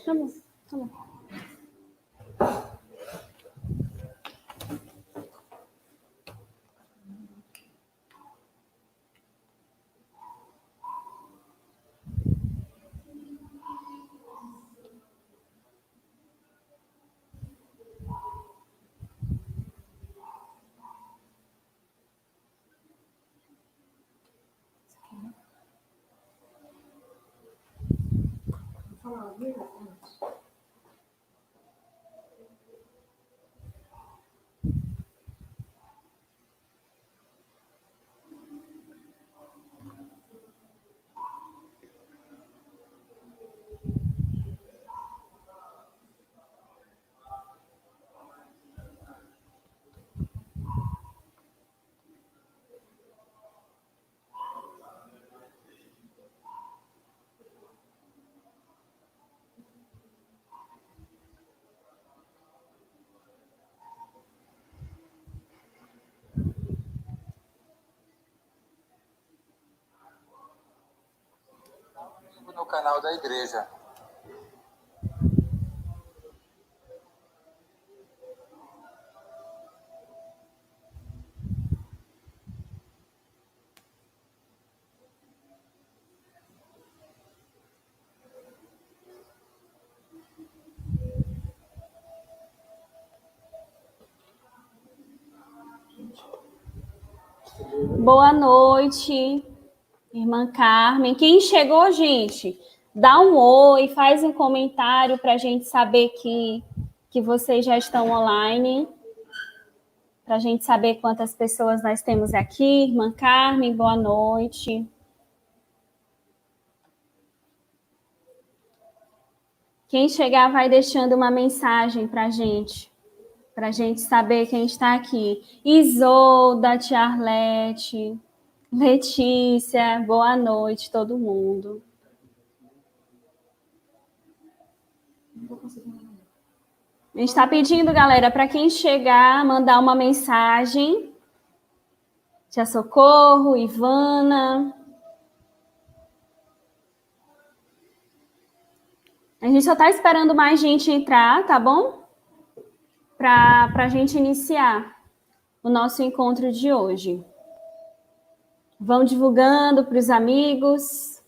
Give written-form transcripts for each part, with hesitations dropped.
Tá bom, tá bom. No canal da igreja. Boa noite, irmã Carmen. Quem chegou, gente, dá um oi, faz um comentário para a gente saber que vocês já estão online. Para a gente saber quantas pessoas nós temos aqui. Irmã Carmen, boa noite. Quem chegar vai deixando uma mensagem para a gente saber quem está aqui. Isolda, Tia Arlete, Letícia, boa noite, todo mundo. A gente está pedindo, galera, para quem chegar, mandar uma mensagem. Tia Socorro, Ivana. A gente só está esperando mais gente entrar, tá bom? Para a gente iniciar o nosso encontro de hoje. Vão divulgando para os amigos.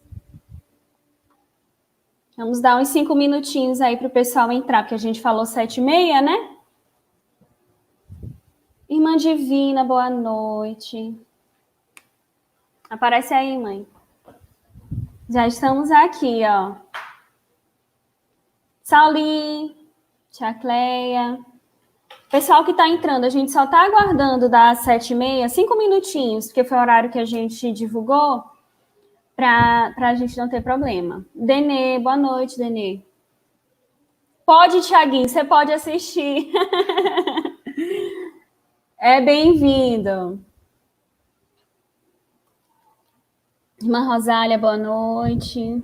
Vamos dar uns 5 minutinhos aí para o pessoal entrar, porque a gente falou 7h30, né? Irmã Divina, boa noite. Aparece aí, mãe. Já estamos aqui, ó. Sauli, Tia Cleia. Pessoal que está entrando, a gente só está aguardando das 7h30, 5 minutinhos, porque foi o horário que a gente divulgou, para a gente não ter problema. Denê, boa noite, Denê. Pode, Tiaguinho, você pode assistir. É bem-vindo. Irmã Rosália, boa noite.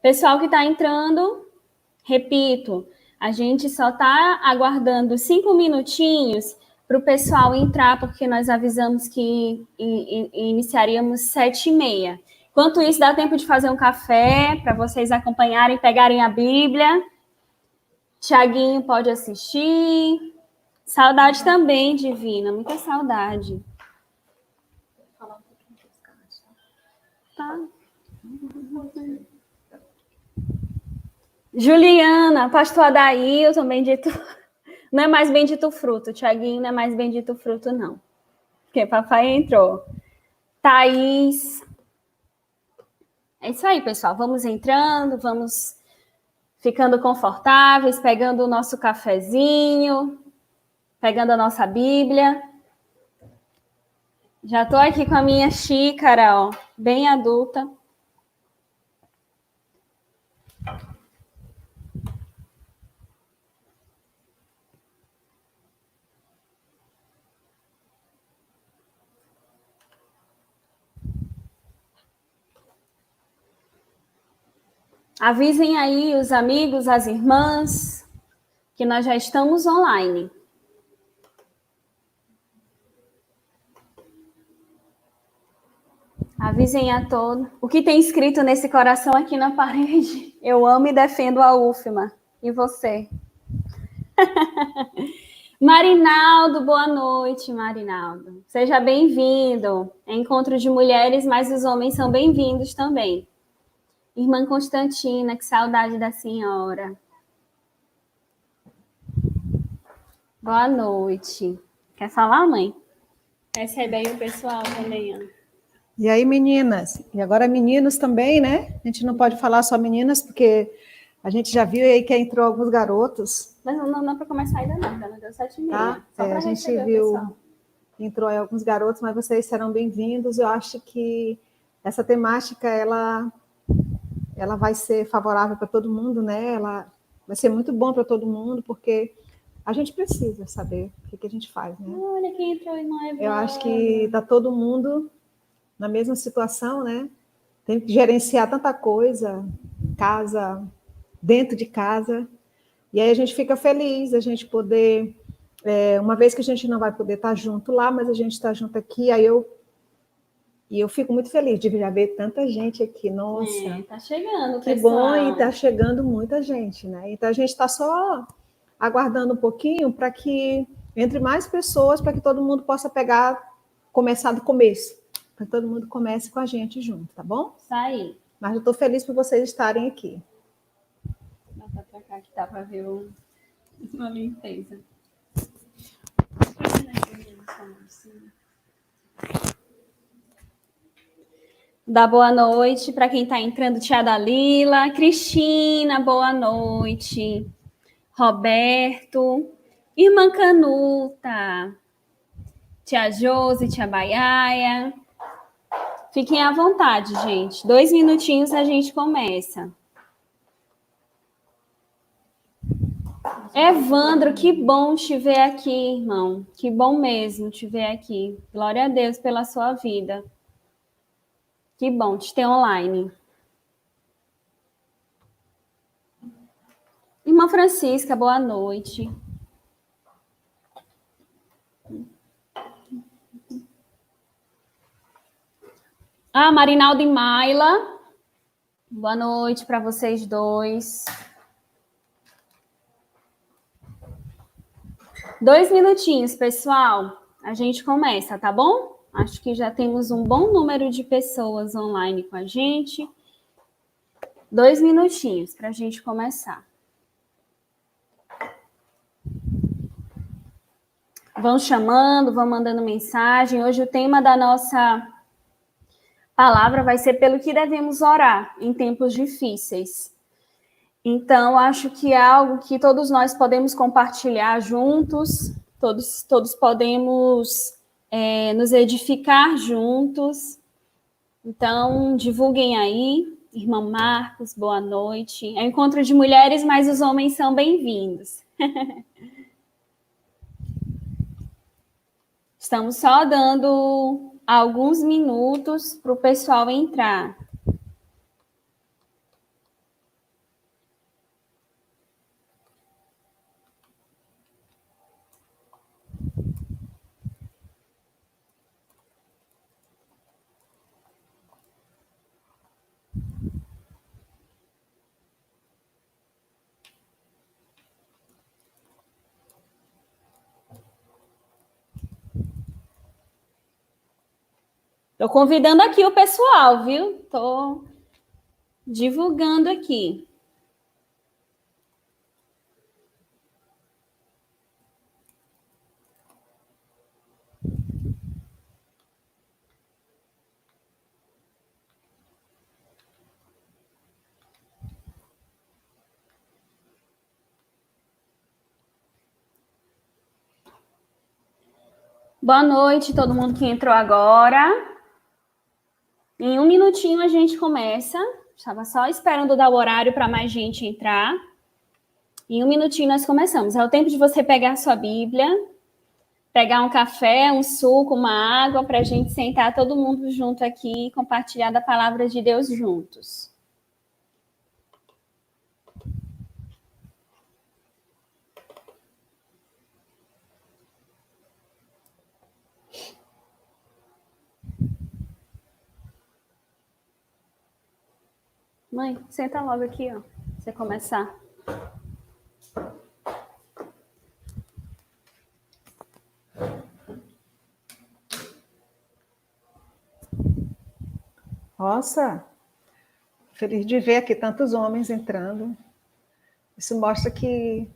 Pessoal que está entrando, repito, a gente só está aguardando 5 minutinhos para o pessoal entrar, porque nós avisamos que iniciaríamos 7h30. Enquanto isso, dá tempo de fazer um café para vocês acompanharem, pegarem a Bíblia. Tiaguinho pode assistir. Saudade também, Divina, muita saudade. Tá. Juliana, pastor Adailton, bendito. Não é mais bendito fruto, Tiaguinho, não é mais bendito fruto, não. Porque papai entrou. Thaís. É isso aí, pessoal. Vamos entrando, vamos ficando confortáveis, pegando o nosso cafezinho, pegando a nossa Bíblia. Já estou aqui com a minha xícara, ó, bem adulta. Avisem aí os amigos, as irmãs, que nós já estamos online. Avisem Dizem a todo. O que tem escrito nesse coração aqui na parede? Eu amo e defendo a UFMA. E você? Marinaldo, boa noite, Marinaldo. Seja bem-vindo. É encontro de mulheres, mas os homens são bem-vindos também. Irmã Constantina, que saudade da senhora. Boa noite. Quer falar, mãe? Recebe aí o pessoal também, Ana. E aí, meninas? E agora meninos também, né? A gente não pode falar só meninas, porque a gente já viu aí que entrou alguns garotos. Mas não é para começar ainda não deu 7h30. Tá? Só para a gente receber viu, o pessoal. Entrou aí alguns garotos, mas vocês serão bem-vindos. Eu acho que essa temática, ela vai ser favorável para todo mundo, né? Ela vai ser muito bom para todo mundo, porque a gente precisa saber o que a gente faz, né? Olha quem entrou, irmã Evana. Eu acho que está todo mundo na mesma situação, né? Tem que gerenciar tanta coisa, casa, dentro de casa, e aí a gente fica feliz, a gente poder, uma vez que a gente não vai poder estar junto lá, mas a gente está junto aqui, eu fico muito feliz de já ver tanta gente aqui, nossa. Tá chegando, que pessoal. bom, e está chegando muita gente, né? Então a gente está só aguardando um pouquinho para que entre mais pessoas, para que todo mundo possa começar do começo, para que todo mundo comece com a gente junto, tá bom? Isso aí. Mas eu estou feliz por vocês estarem aqui. Dá para cá que dá para ver uma limpeza. Dá boa noite para quem está entrando, tia Dalila, Cristina, boa noite. Roberto, irmã Canuta, tia Josi, tia Baiaia. Fiquem à vontade, gente. 2 minutinhos a gente começa. Evandro, que bom te ver aqui, irmão. Que bom mesmo te ver aqui. Glória a Deus pela sua vida. Que bom te ter online. Irmã Francisca, boa noite. Marinaldo e Maila. Boa noite para vocês dois. 2 minutinhos, pessoal. A gente começa, tá bom? Acho que já temos um bom número de pessoas online com a gente. 2 minutinhos para a gente começar. Vão chamando, vão mandando mensagem. Hoje o tema da nossa palavra vai ser pelo que devemos orar em tempos difíceis. Então, acho que é algo que todos nós podemos compartilhar juntos, todos podemos nos edificar juntos. Então, divulguem aí. Irmão Marcos, boa noite. É um encontro de mulheres, mas os homens são bem-vindos. Estamos só dando alguns minutos para o pessoal entrar. Estou convidando aqui o pessoal, viu? Estou divulgando aqui. Boa noite, todo mundo que entrou agora. Em 1 minutinho a gente começa. Estava só esperando dar o horário para mais gente entrar. Em 1 minutinho nós começamos. É o tempo de você pegar a sua Bíblia, pegar um café, um suco, uma água, para a gente sentar todo mundo junto aqui e compartilhar da palavra de Deus juntos. Mãe, senta logo aqui, ó. Você começar. Nossa, feliz de ver aqui tantos homens entrando. Isso mostra que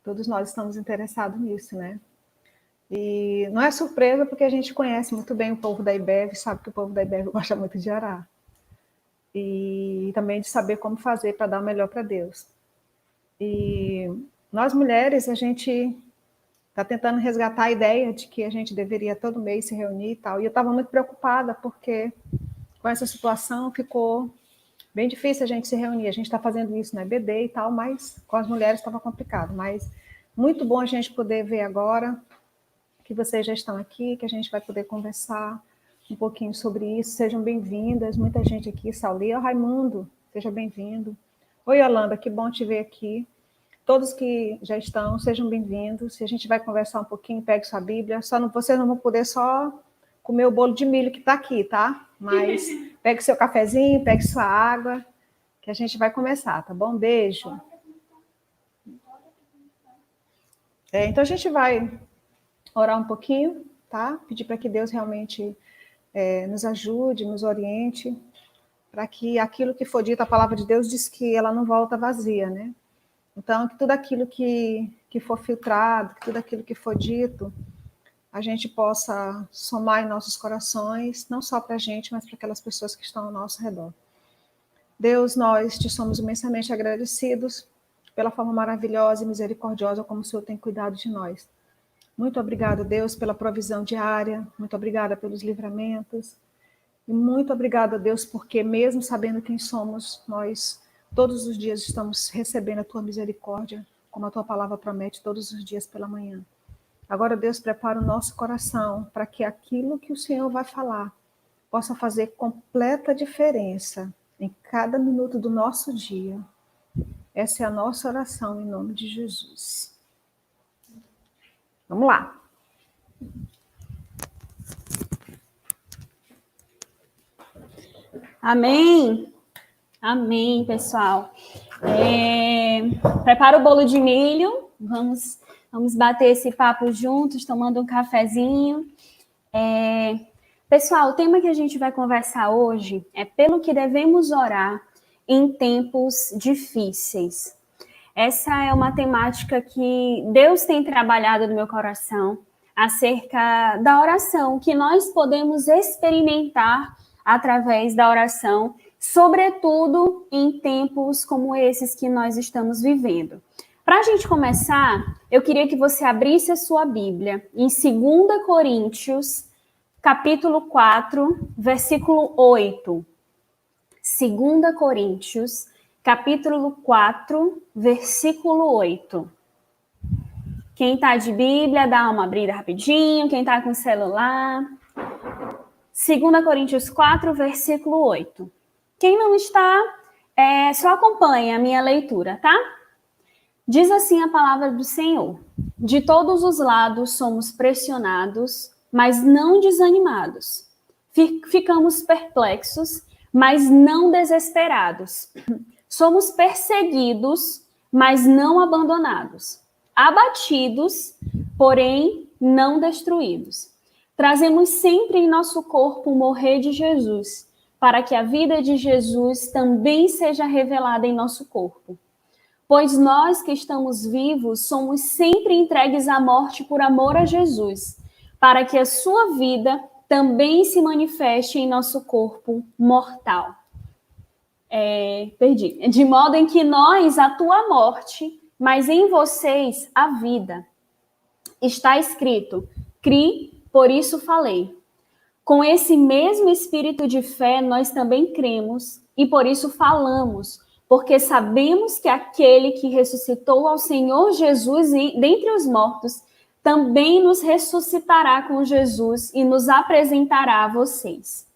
todos nós estamos interessados nisso, né? E não é surpresa porque a gente conhece muito bem o povo da IBEV, sabe que o povo da IBEV gosta muito de orar. E também de saber como fazer para dar o melhor para Deus. E nós mulheres, a gente está tentando resgatar a ideia de que a gente deveria todo mês se reunir e tal. E eu estava muito preocupada porque com essa situação ficou bem difícil a gente se reunir. A gente está fazendo isso na EBD e tal, mas com as mulheres estava complicado. Mas muito bom a gente poder ver agora que vocês já estão aqui, que a gente vai poder conversar um pouquinho sobre isso. Sejam bem-vindas. Muita gente aqui. Sauli, ó, Raimundo, seja bem-vindo. Oi, Yolanda, que bom te ver aqui. Todos que já estão, sejam bem-vindos. E a gente vai conversar um pouquinho, pegue sua Bíblia. Vocês não vão poder só comer o bolo de milho que está aqui, tá? Mas pegue seu cafezinho, pegue sua água, que a gente vai começar, tá bom? Beijo. Então a gente vai orar um pouquinho, tá? Pedir para que Deus realmente nos ajude, nos oriente, para que aquilo que for dito, a palavra de Deus diz que ela não volta vazia, né? Então, que tudo aquilo que for filtrado, que tudo aquilo que for dito, a gente possa somar em nossos corações, não só para a gente, mas para aquelas pessoas que estão ao nosso redor. Deus, nós te somos imensamente agradecidos pela forma maravilhosa e misericordiosa como o Senhor tem cuidado de nós. Muito obrigada, Deus, pela provisão diária, muito obrigada pelos livramentos, e muito obrigada, Deus, porque mesmo sabendo quem somos, nós todos os dias estamos recebendo a tua misericórdia, como a tua palavra promete, todos os dias pela manhã. Agora, Deus, prepara o nosso coração para que aquilo que o Senhor vai falar possa fazer completa diferença em cada minuto do nosso dia. Essa é a nossa oração em nome de Jesus. Vamos lá. Amém. Amém, pessoal. Prepara o bolo de milho. Vamos bater esse papo juntos, tomando um cafezinho. Pessoal, o tema que a gente vai conversar hoje é pelo que devemos orar em tempos difíceis. Essa é uma temática que Deus tem trabalhado no meu coração acerca da oração, que nós podemos experimentar através da oração, sobretudo em tempos como esses que nós estamos vivendo. Para a gente começar, eu queria que você abrisse a sua Bíblia em 2 Coríntios, capítulo 4, versículo 8. 2 Coríntios, capítulo 4, versículo 8. Quem está de Bíblia, dá uma abrida rapidinho. Quem está com celular. 2 Coríntios 4, versículo 8. Quem não está, só acompanha a minha leitura, tá? Diz assim a palavra do Senhor: de todos os lados somos pressionados, mas não desanimados. Ficamos perplexos, mas não desesperados. Somos perseguidos, mas não abandonados. Abatidos, porém não destruídos. Trazemos sempre em nosso corpo o morrer de Jesus, para que a vida de Jesus também seja revelada em nosso corpo. Pois nós que estamos vivos somos sempre entregues à morte por amor a Jesus, para que a sua vida também se manifeste em nosso corpo mortal. De modo em que nós a tua morte, mas em vocês a vida. Está escrito: cri, por isso falei. Com esse mesmo espírito de fé, nós também cremos e por isso falamos, porque sabemos que aquele que ressuscitou ao Senhor Jesus dentre os mortos, também nos ressuscitará com Jesus e nos apresentará a vocês.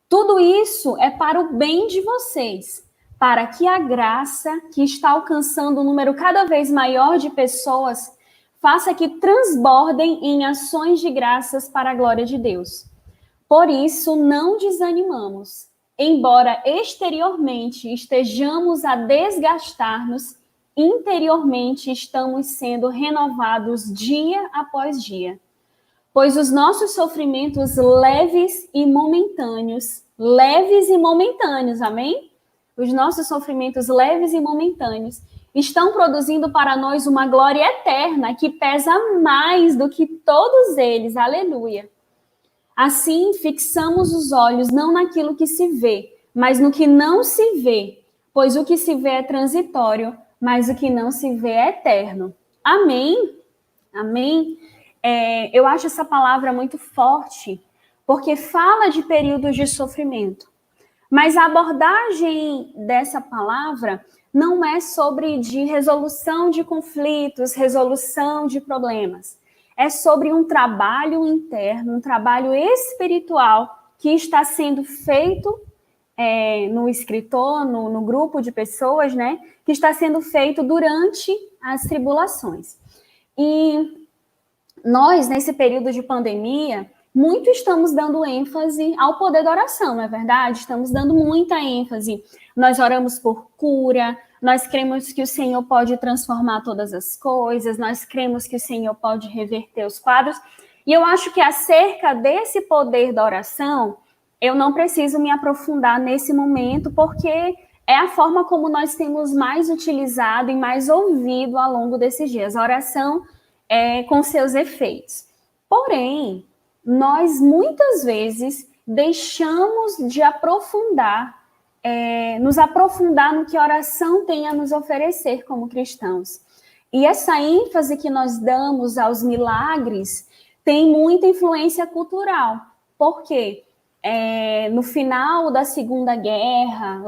Tudo isso é para o bem de vocês, para que a graça que está alcançando um número cada vez maior de pessoas faça que transbordem em ações de graças para a glória de Deus. Por isso, não desanimamos. embora exteriormente estejamos a desgastar-nos, interiormente estamos sendo renovados dia após dia. Pois os nossos sofrimentos leves e momentâneos, amém? Os nossos sofrimentos leves e momentâneos estão produzindo para nós uma glória eterna que pesa mais do que todos eles, aleluia. Assim, fixamos os olhos não naquilo que se vê, mas no que não se vê, pois o que se vê é transitório, mas o que não se vê é eterno. Amém? Amém? Eu acho essa palavra muito forte, porque fala de períodos de sofrimento. Mas a abordagem dessa palavra não é sobre de resolução de conflitos, resolução de problemas. É sobre um trabalho interno, um trabalho espiritual que está sendo feito no escritor, no grupo de pessoas, né? Que está sendo feito durante as tribulações. E nós, nesse período de pandemia, muito estamos dando ênfase ao poder da oração, não é verdade? Estamos dando muita ênfase. Nós oramos por cura, nós cremos que o Senhor pode transformar todas as coisas, nós cremos que o Senhor pode reverter os quadros. E eu acho que acerca desse poder da oração, eu não preciso me aprofundar nesse momento, porque é a forma como nós temos mais utilizado e mais ouvido ao longo desses dias. A oração com seus efeitos. Porém, nós muitas vezes deixamos de nos aprofundar no que a oração tem a nos oferecer como cristãos. E essa ênfase que nós damos aos milagres tem muita influência cultural. Por quê? No final da Segunda Guerra,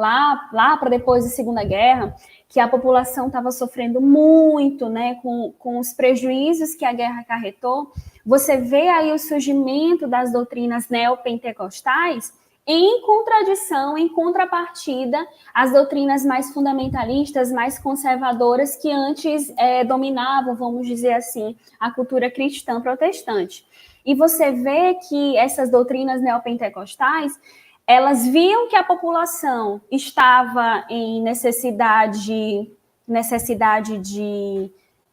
lá para depois da Segunda Guerra, que a população estava sofrendo muito, né, com os prejuízos que a guerra acarretou, você vê aí o surgimento das doutrinas neopentecostais em contradição, em contrapartida às doutrinas mais fundamentalistas, mais conservadoras, que antes dominavam, vamos dizer assim, a cultura cristã protestante. E você vê que essas doutrinas neopentecostais, elas viam que a população estava em necessidade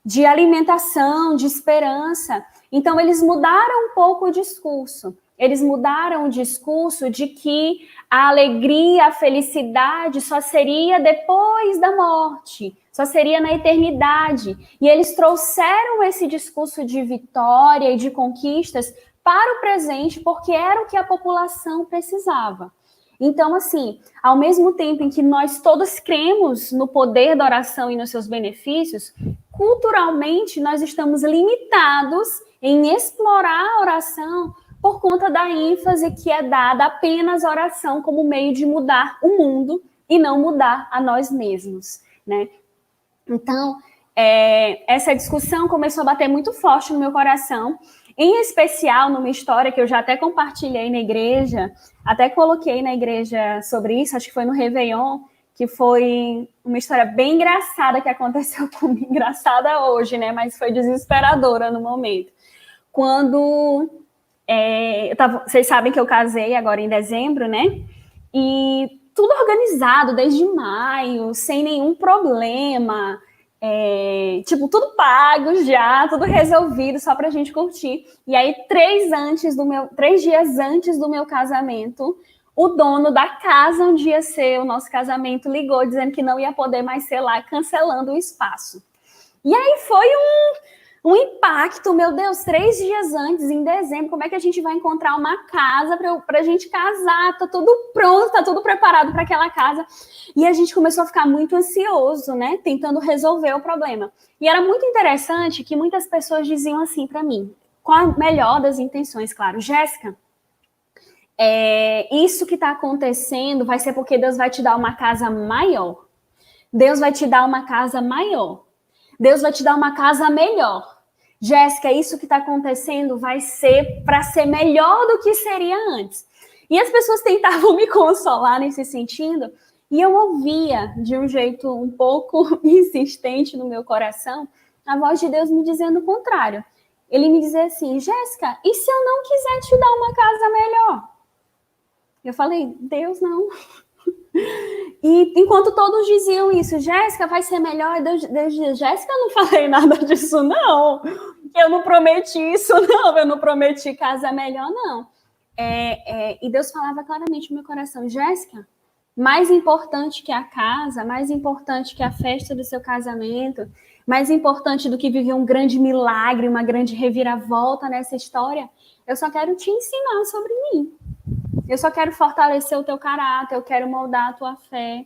de alimentação, de esperança. Então, eles mudaram um pouco o discurso. Eles mudaram o discurso de que a alegria, a felicidade só seria depois da morte, só seria na eternidade. E eles trouxeram esse discurso de vitória e de conquistas para o presente, porque era o que a população precisava. Então, assim, ao mesmo tempo em que nós todos cremos no poder da oração e nos seus benefícios, culturalmente nós estamos limitados em explorar a oração por conta da ênfase que é dada apenas à oração como meio de mudar o mundo e não mudar a nós mesmos, né? Então, essa discussão começou a bater muito forte no meu coração, em especial numa história que eu já até compartilhei na igreja, até coloquei na igreja sobre isso, acho que foi no Réveillon, que foi uma história bem engraçada que aconteceu comigo, engraçada hoje, né? Mas foi desesperadora no momento. Quando vocês sabem que eu casei agora em dezembro, né? E tudo organizado desde maio, sem nenhum problema, tudo pago já, tudo resolvido só pra gente curtir. E aí, 3 dias antes do meu casamento, o dono da casa onde ia ser o nosso casamento ligou dizendo que não ia poder mais ser lá, cancelando o espaço. E aí foi um impacto, meu Deus, 3 dias antes, em dezembro, como é que a gente vai encontrar uma casa para a gente casar? Tá tudo pronto, tá tudo preparado para aquela casa. E a gente começou a ficar muito ansioso, né? Tentando resolver o problema. E era muito interessante que muitas pessoas diziam assim para mim, com a melhor das intenções, claro, Jéssica, isso que está acontecendo vai ser porque Deus vai te dar uma casa maior. Deus vai te dar uma casa maior. Deus vai te dar uma casa melhor. Jéssica, isso que está acontecendo vai ser para ser melhor do que seria antes. E as pessoas tentavam me consolar nesse sentido, e eu ouvia de um jeito um pouco insistente no meu coração a voz de Deus me dizendo o contrário. Ele me dizia assim, Jéssica, e se eu não quiser te dar uma casa melhor? Eu falei, Deus, não. E enquanto todos diziam isso, Jéssica, vai ser melhor, Deus dizia, Jéssica, eu não falei nada disso, não. Eu não prometi isso, não. Eu não prometi casa melhor, não. E Deus falava claramente no meu coração, Jéssica, mais importante que a casa, mais importante que a festa do seu casamento, mais importante do que viver um grande milagre, uma grande reviravolta nessa história, eu só quero te ensinar sobre mim. Eu só quero fortalecer o teu caráter, eu quero moldar a tua fé.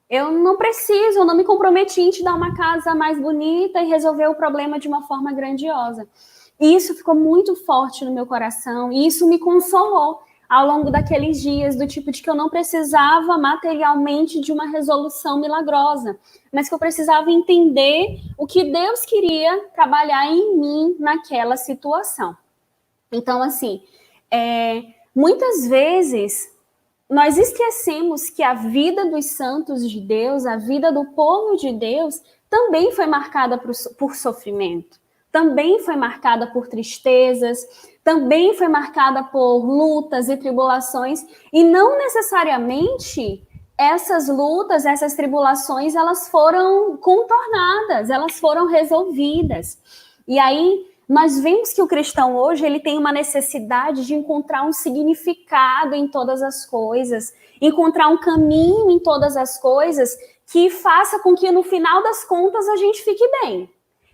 Eu não preciso, eu não me comprometi em te dar uma casa mais bonita e resolver o problema de uma forma grandiosa. E isso ficou muito forte no meu coração e isso me consolou ao longo daqueles dias, do tipo de que eu não precisava materialmente de uma resolução milagrosa, mas que eu precisava entender o que Deus queria trabalhar em mim naquela situação. Então, assim, muitas vezes nós esquecemos que a vida dos santos de Deus, a vida do povo de Deus, também foi marcada por sofrimento, também foi marcada por tristezas, também foi marcada por lutas e tribulações, e não necessariamente essas lutas, essas tribulações, elas foram contornadas, elas foram resolvidas. E aí nós vemos que o cristão hoje ele tem uma necessidade de encontrar um significado em todas as coisas, encontrar um caminho em todas as coisas que faça com que no final das contas a gente fique bem.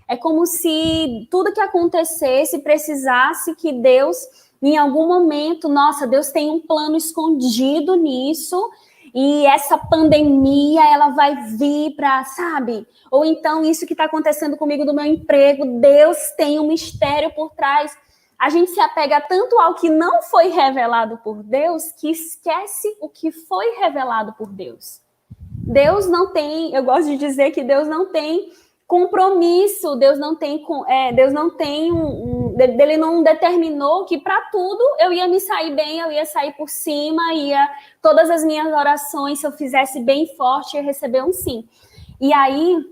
É como se tudo que acontecesse precisasse que Deus, em algum momento, nossa, Deus tem um plano escondido nisso, e essa pandemia, ela vai vir para, sabe? Ou então, isso que está acontecendo comigo do meu emprego, Deus tem um mistério por trás. A gente se apega tanto ao que não foi revelado por Deus, que esquece o que foi revelado por Deus. Deus não tem, eu gosto de dizer que Deus não tem compromisso, Deus não tem ele não determinou que para tudo eu ia me sair bem, eu ia sair por cima, todas as minhas orações, se eu fizesse bem forte, ia receber um sim. E aí,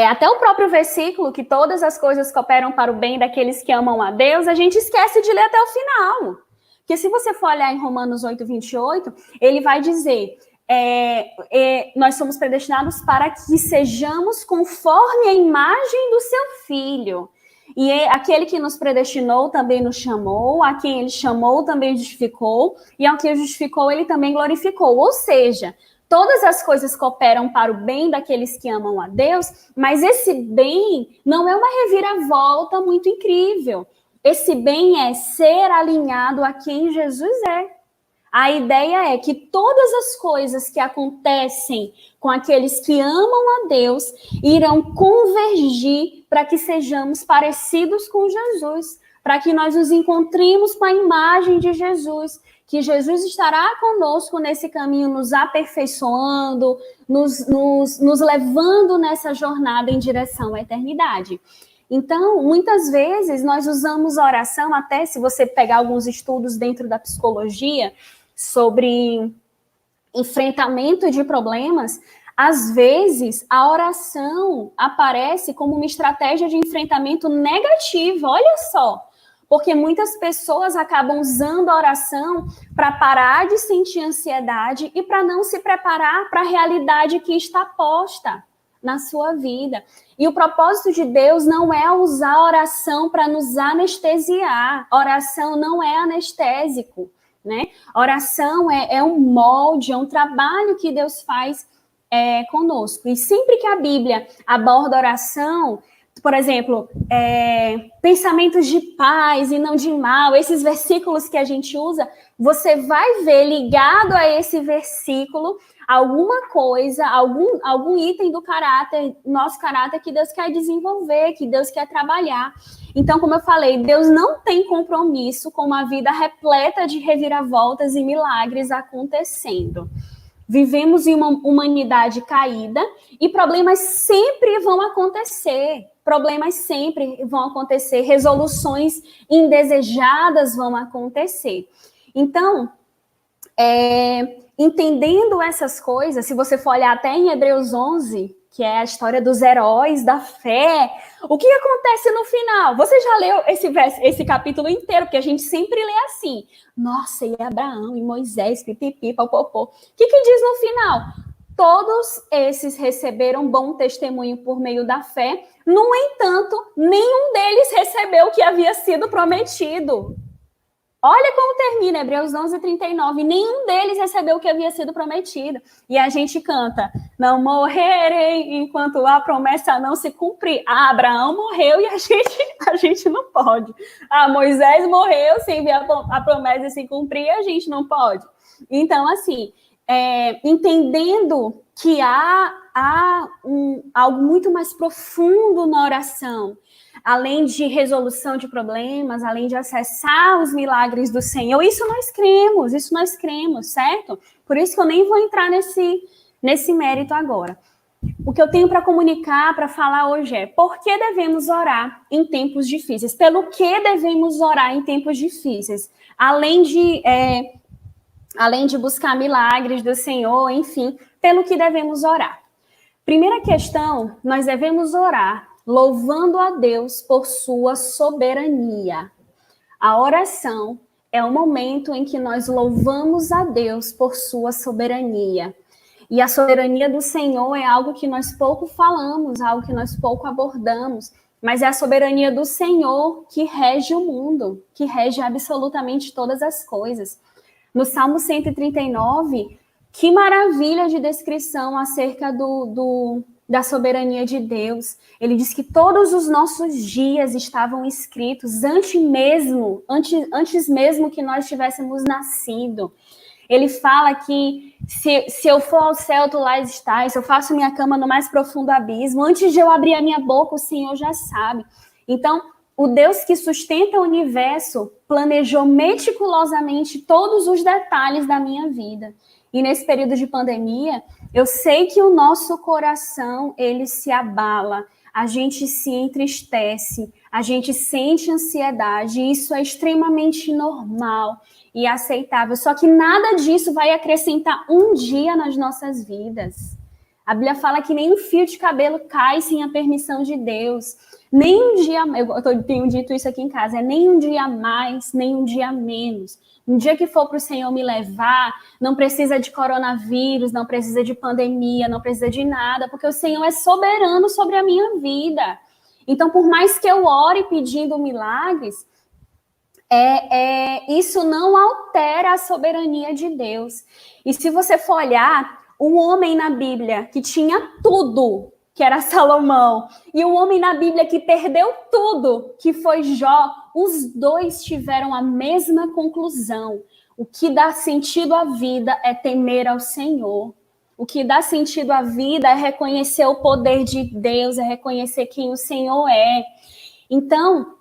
até o próprio versículo, que todas as coisas cooperam para o bem daqueles que amam a Deus, a gente esquece de ler até o final. Porque se você for olhar em Romanos 8:28, ele vai dizer... nós somos predestinados para que sejamos conforme a imagem do seu Filho. E aquele que nos predestinou também nos chamou, a quem ele chamou também justificou, e ao que justificou ele também glorificou. Ou seja, todas as coisas cooperam para o bem daqueles que amam a Deus, mas esse bem não é uma reviravolta muito incrível. Esse bem é ser alinhado a quem Jesus é. A ideia é que todas as coisas que acontecem com aqueles que amam a Deus irão convergir para que sejamos parecidos com Jesus, para que nós nos encontremos com a imagem de Jesus, que Jesus estará conosco nesse caminho, nos aperfeiçoando, nos levando nessa jornada em direção à eternidade. Então, muitas vezes, nós usamos a oração, até se você pegar alguns estudos dentro da psicologia, sobre enfrentamento de problemas, às vezes a oração aparece como uma estratégia de enfrentamento negativa, olha só, porque muitas pessoas acabam usando a oração para parar de sentir ansiedade e para não se preparar para a realidade que está posta na sua vida. E o propósito de Deus não é usar a oração para nos anestesiar, a oração não é anestésico. Né? Oração é um molde, é um trabalho que Deus faz conosco. E sempre que a Bíblia aborda oração, por exemplo, pensamentos de paz e não de mal, esses versículos que a gente usa, você vai ver ligado a esse versículo alguma coisa, algum item do caráter, nosso caráter que Deus quer desenvolver, que Deus quer trabalhar. Então, como eu falei, Deus não tem compromisso com uma vida repleta de reviravoltas e milagres acontecendo. Vivemos em uma humanidade caída e problemas sempre vão acontecer. Resoluções indesejadas vão acontecer. Então, entendendo essas coisas, se você for olhar até em Hebreus 11, que é a história dos heróis da fé, o que acontece no final? Você já leu esse capítulo inteiro, porque a gente sempre lê assim, nossa, e Abraão, e Moisés, pipipi, papopô. O que diz no final? Todos esses receberam bom testemunho por meio da fé, no entanto, nenhum deles recebeu o que havia sido prometido. Olha como termina Hebreus 11:39. Nenhum deles recebeu o que havia sido prometido. E a gente canta, não morrerei enquanto a promessa não se cumprir. Abraão morreu e a gente não pode. Moisés morreu sem ver a promessa se cumprir, a gente não pode. Então, assim, entendendo que há algo muito mais profundo na oração, além de resolução de problemas, além de acessar os milagres do Senhor, isso nós cremos, certo? Por isso que eu nem vou entrar nesse mérito agora. O que eu tenho para comunicar, para falar hoje é por que devemos orar em tempos difíceis? Pelo que devemos orar em tempos difíceis? Além de buscar milagres do Senhor, enfim, pelo que devemos orar. Primeira questão, nós devemos orar louvando a Deus por sua soberania. A oração é o momento em que nós louvamos a Deus por sua soberania. E a soberania do Senhor é algo que nós pouco falamos, algo que nós pouco abordamos, mas é a soberania do Senhor que rege o mundo, que rege absolutamente todas as coisas. No Salmo 139, que maravilha de descrição acerca da soberania de Deus. Ele diz que todos os nossos dias estavam escritos antes mesmo que nós tivéssemos nascido. Ele fala que se eu for ao céu, tu lá estás, se eu faço minha cama no mais profundo abismo, antes de eu abrir a minha boca, o Senhor já sabe. Então, o Deus que sustenta o universo planejou meticulosamente todos os detalhes da minha vida. E nesse período de pandemia, eu sei que o nosso coração, ele se abala, a gente se entristece, a gente sente ansiedade, e isso é extremamente normal e aceitável. Só que nada disso vai acrescentar um dia nas nossas vidas. A Bíblia fala que nem um fio de cabelo cai sem a permissão de Deus. Nem um dia, eu tenho dito isso aqui em casa, nem um dia mais, nem um dia menos. Um dia que for para o Senhor me levar, não precisa de coronavírus, não precisa de pandemia, não precisa de nada, porque o Senhor é soberano sobre a minha vida. Então, por mais que eu ore pedindo milagres, isso não altera a soberania de Deus. E se você for olhar, um homem na Bíblia que tinha tudo, que era Salomão, e o homem na Bíblia que perdeu tudo, que foi Jó, os dois tiveram a mesma conclusão. O que dá sentido à vida é temer ao Senhor. O que dá sentido à vida é reconhecer o poder de Deus, é reconhecer quem o Senhor é. Então,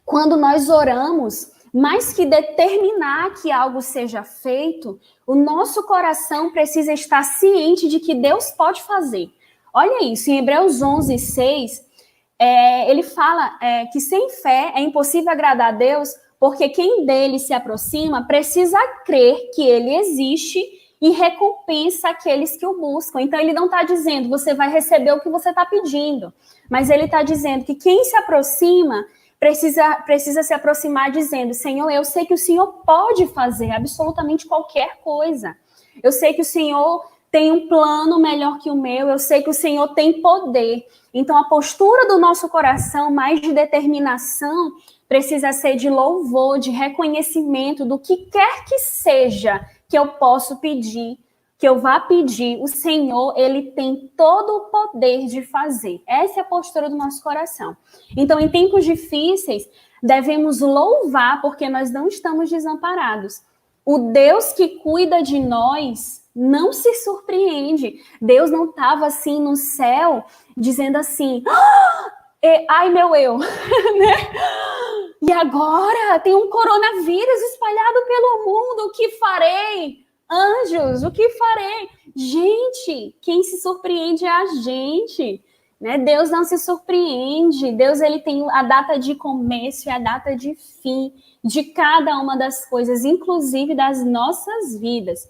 quando nós oramos, mais que determinar que algo seja feito, o nosso coração precisa estar ciente de que Deus pode fazer. Olha isso, em Hebreus 11:6, ele fala que sem fé é impossível agradar a Deus, porque quem dele se aproxima precisa crer que ele existe e recompensa aqueles que o buscam. Então, ele não está dizendo você vai receber o que você está pedindo, mas ele está dizendo que quem se aproxima precisa se aproximar dizendo, Senhor, eu sei que o Senhor pode fazer absolutamente qualquer coisa. Eu sei que o Senhor tem um plano melhor que o meu, eu sei que o Senhor tem poder. Então, a postura do nosso coração, mais de determinação, precisa ser de louvor, de reconhecimento do que quer que seja que eu posso pedir, que eu vá pedir. O Senhor, ele tem todo o poder de fazer. Essa é a postura do nosso coração. Então, em tempos difíceis, devemos louvar, porque nós não estamos desamparados. O Deus que cuida de nós não se surpreende. Deus não estava assim no céu, dizendo assim, ai meu eu, né? E agora tem um coronavírus espalhado pelo mundo, o que farei? Anjos, o que farei? Gente, quem se surpreende é a gente, né? Deus não se surpreende. Deus, ele tem a data de começo e a data de fim de cada uma das coisas, inclusive das nossas vidas.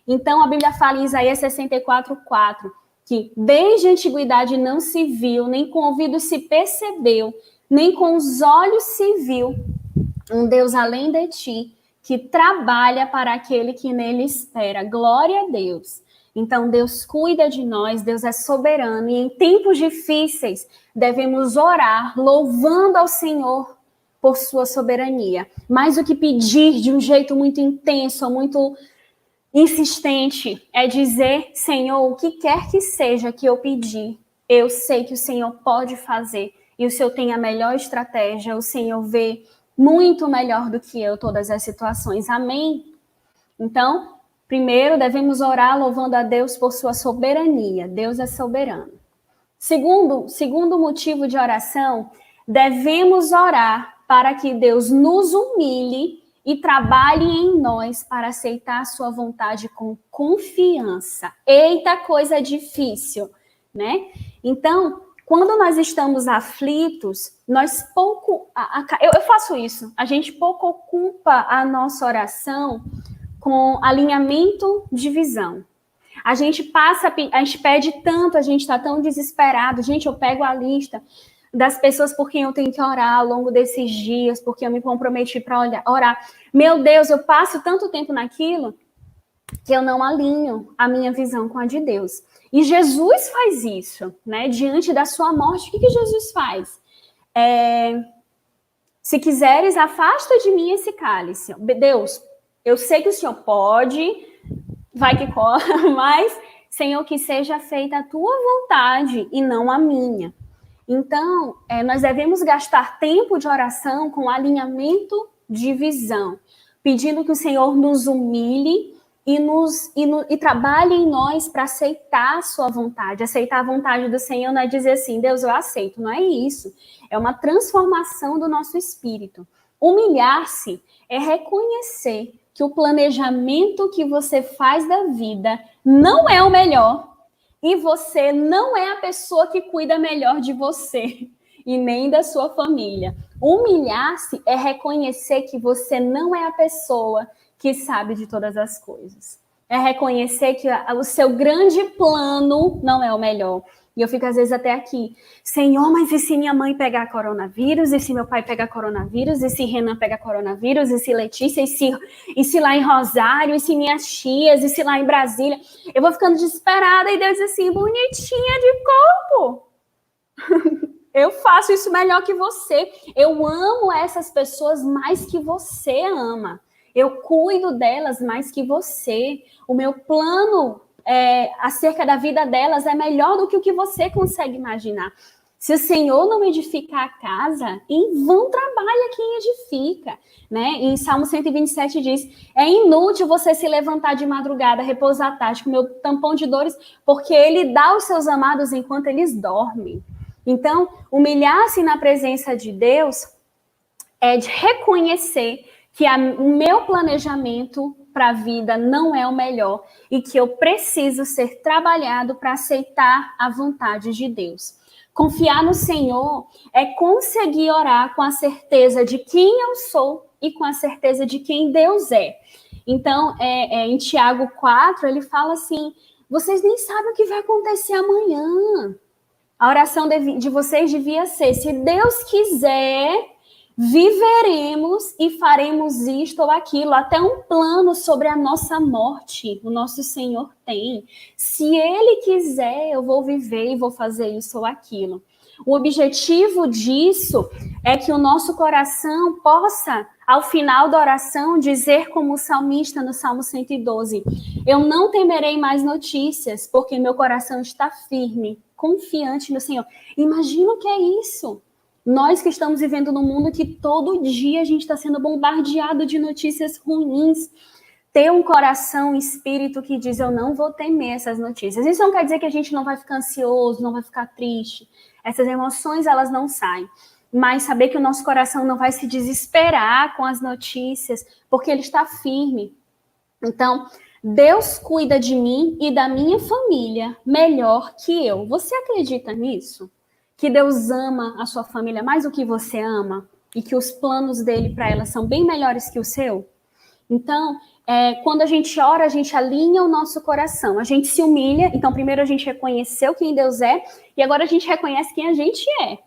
Então, a Bíblia fala em Isaías 64:4, que desde a antiguidade não se viu, nem com ouvido se percebeu, nem com os olhos se viu um Deus além de ti, que trabalha para aquele que nele espera. Glória a Deus. Então, Deus cuida de nós, Deus é soberano, e em tempos difíceis devemos orar, louvando ao Senhor por sua soberania. Mais do que pedir de um jeito muito intenso, muito insistente, é dizer: Senhor, o que quer que seja que eu pedir, eu sei que o Senhor pode fazer, e o Senhor tem a melhor estratégia, o Senhor vê muito melhor do que eu todas as situações. Amém? Então, primeiro devemos orar louvando a Deus por sua soberania. Deus é soberano. Segundo motivo de oração, devemos orar para que Deus nos humilhe e trabalhe em nós para aceitar a sua vontade com confiança. Eita, coisa difícil, né? Então, quando nós estamos aflitos, nós pouco... Eu faço isso. A gente pouco ocupa a nossa oração com alinhamento de visão. A gente pede tanto, a gente está tão desesperado. Gente, eu pego a lista das pessoas por quem eu tenho que orar ao longo desses dias, porque eu me comprometi para orar. Meu Deus, eu passo tanto tempo naquilo que eu não alinho a minha visão com a de Deus. E Jesus faz isso, né? Diante da sua morte, o que Jesus faz? Se quiseres, afasta de mim esse cálice. Deus, eu sei que o Senhor pode, vai que cola, mas, Senhor, que seja feita a tua vontade e não a minha. Então, nós devemos gastar tempo de oração com alinhamento de visão, pedindo que o Senhor nos humilhe e trabalhe em nós para aceitar a sua vontade. Aceitar a vontade do Senhor não é dizer assim: Deus, eu aceito. Não é isso. É uma transformação do nosso espírito. Humilhar-se é reconhecer que o planejamento que você faz da vida não é o melhor e você não é a pessoa que cuida melhor de você e nem da sua família. Humilhar-se é reconhecer que você não é a pessoa que sabe de todas as coisas. É reconhecer que o seu grande plano não é o melhor. E eu fico às vezes até aqui: Senhor, mas e se minha mãe pegar coronavírus? E se meu pai pegar coronavírus? E se Renan pegar coronavírus? E se Letícia? E se lá em Rosário? E se minhas tias? E se lá em Brasília? Eu vou ficando desesperada e Deus diz assim: bonitinha de corpo. Eu faço isso melhor que você. Eu amo essas pessoas mais que você ama. Eu cuido delas mais que você. O meu plano acerca da vida delas é melhor do que o que você consegue imaginar. Se o Senhor não edificar a casa, em vão trabalha quem edifica. Né? Em Salmo 127 diz: é inútil você se levantar de madrugada, repousar à tarde com meu tampão de dores, porque ele dá aos seus amados enquanto eles dormem. Então, humilhar-se na presença de Deus é de reconhecer que o meu planejamento para a vida não é o melhor e que eu preciso ser trabalhado para aceitar a vontade de Deus. Confiar no Senhor é conseguir orar com a certeza de quem eu sou e com a certeza de quem Deus é. Então, em Tiago 4, ele fala assim: vocês nem sabem o que vai acontecer amanhã. A oração de vocês devia ser: se Deus quiser, viveremos e faremos isto ou aquilo. Até um plano sobre a nossa morte o nosso Senhor tem. Se Ele quiser, eu vou viver e vou fazer isso ou aquilo. O objetivo disso é que o nosso coração possa, ao final da oração, dizer como o salmista no Salmo 112: eu não temerei mais notícias, porque meu coração está firme, confiante no Senhor. Imagina o que é isso. Nós que estamos vivendo num mundo que todo dia a gente está sendo bombardeado de notícias ruins. Ter um coração, um espírito que diz: eu não vou temer essas notícias. Isso não quer dizer que a gente não vai ficar ansioso, não vai ficar triste. Essas emoções, elas não saem. Mas saber que o nosso coração não vai se desesperar com as notícias, porque ele está firme. Então, Deus cuida de mim e da minha família melhor que eu. Você acredita nisso? Que Deus ama a sua família mais do que você ama? E que os planos dele para ela são bem melhores que o seu? Então, quando a gente ora, a gente alinha o nosso coração, a gente se humilha. Então, primeiro a gente reconheceu quem Deus é, e agora a gente reconhece quem a gente é,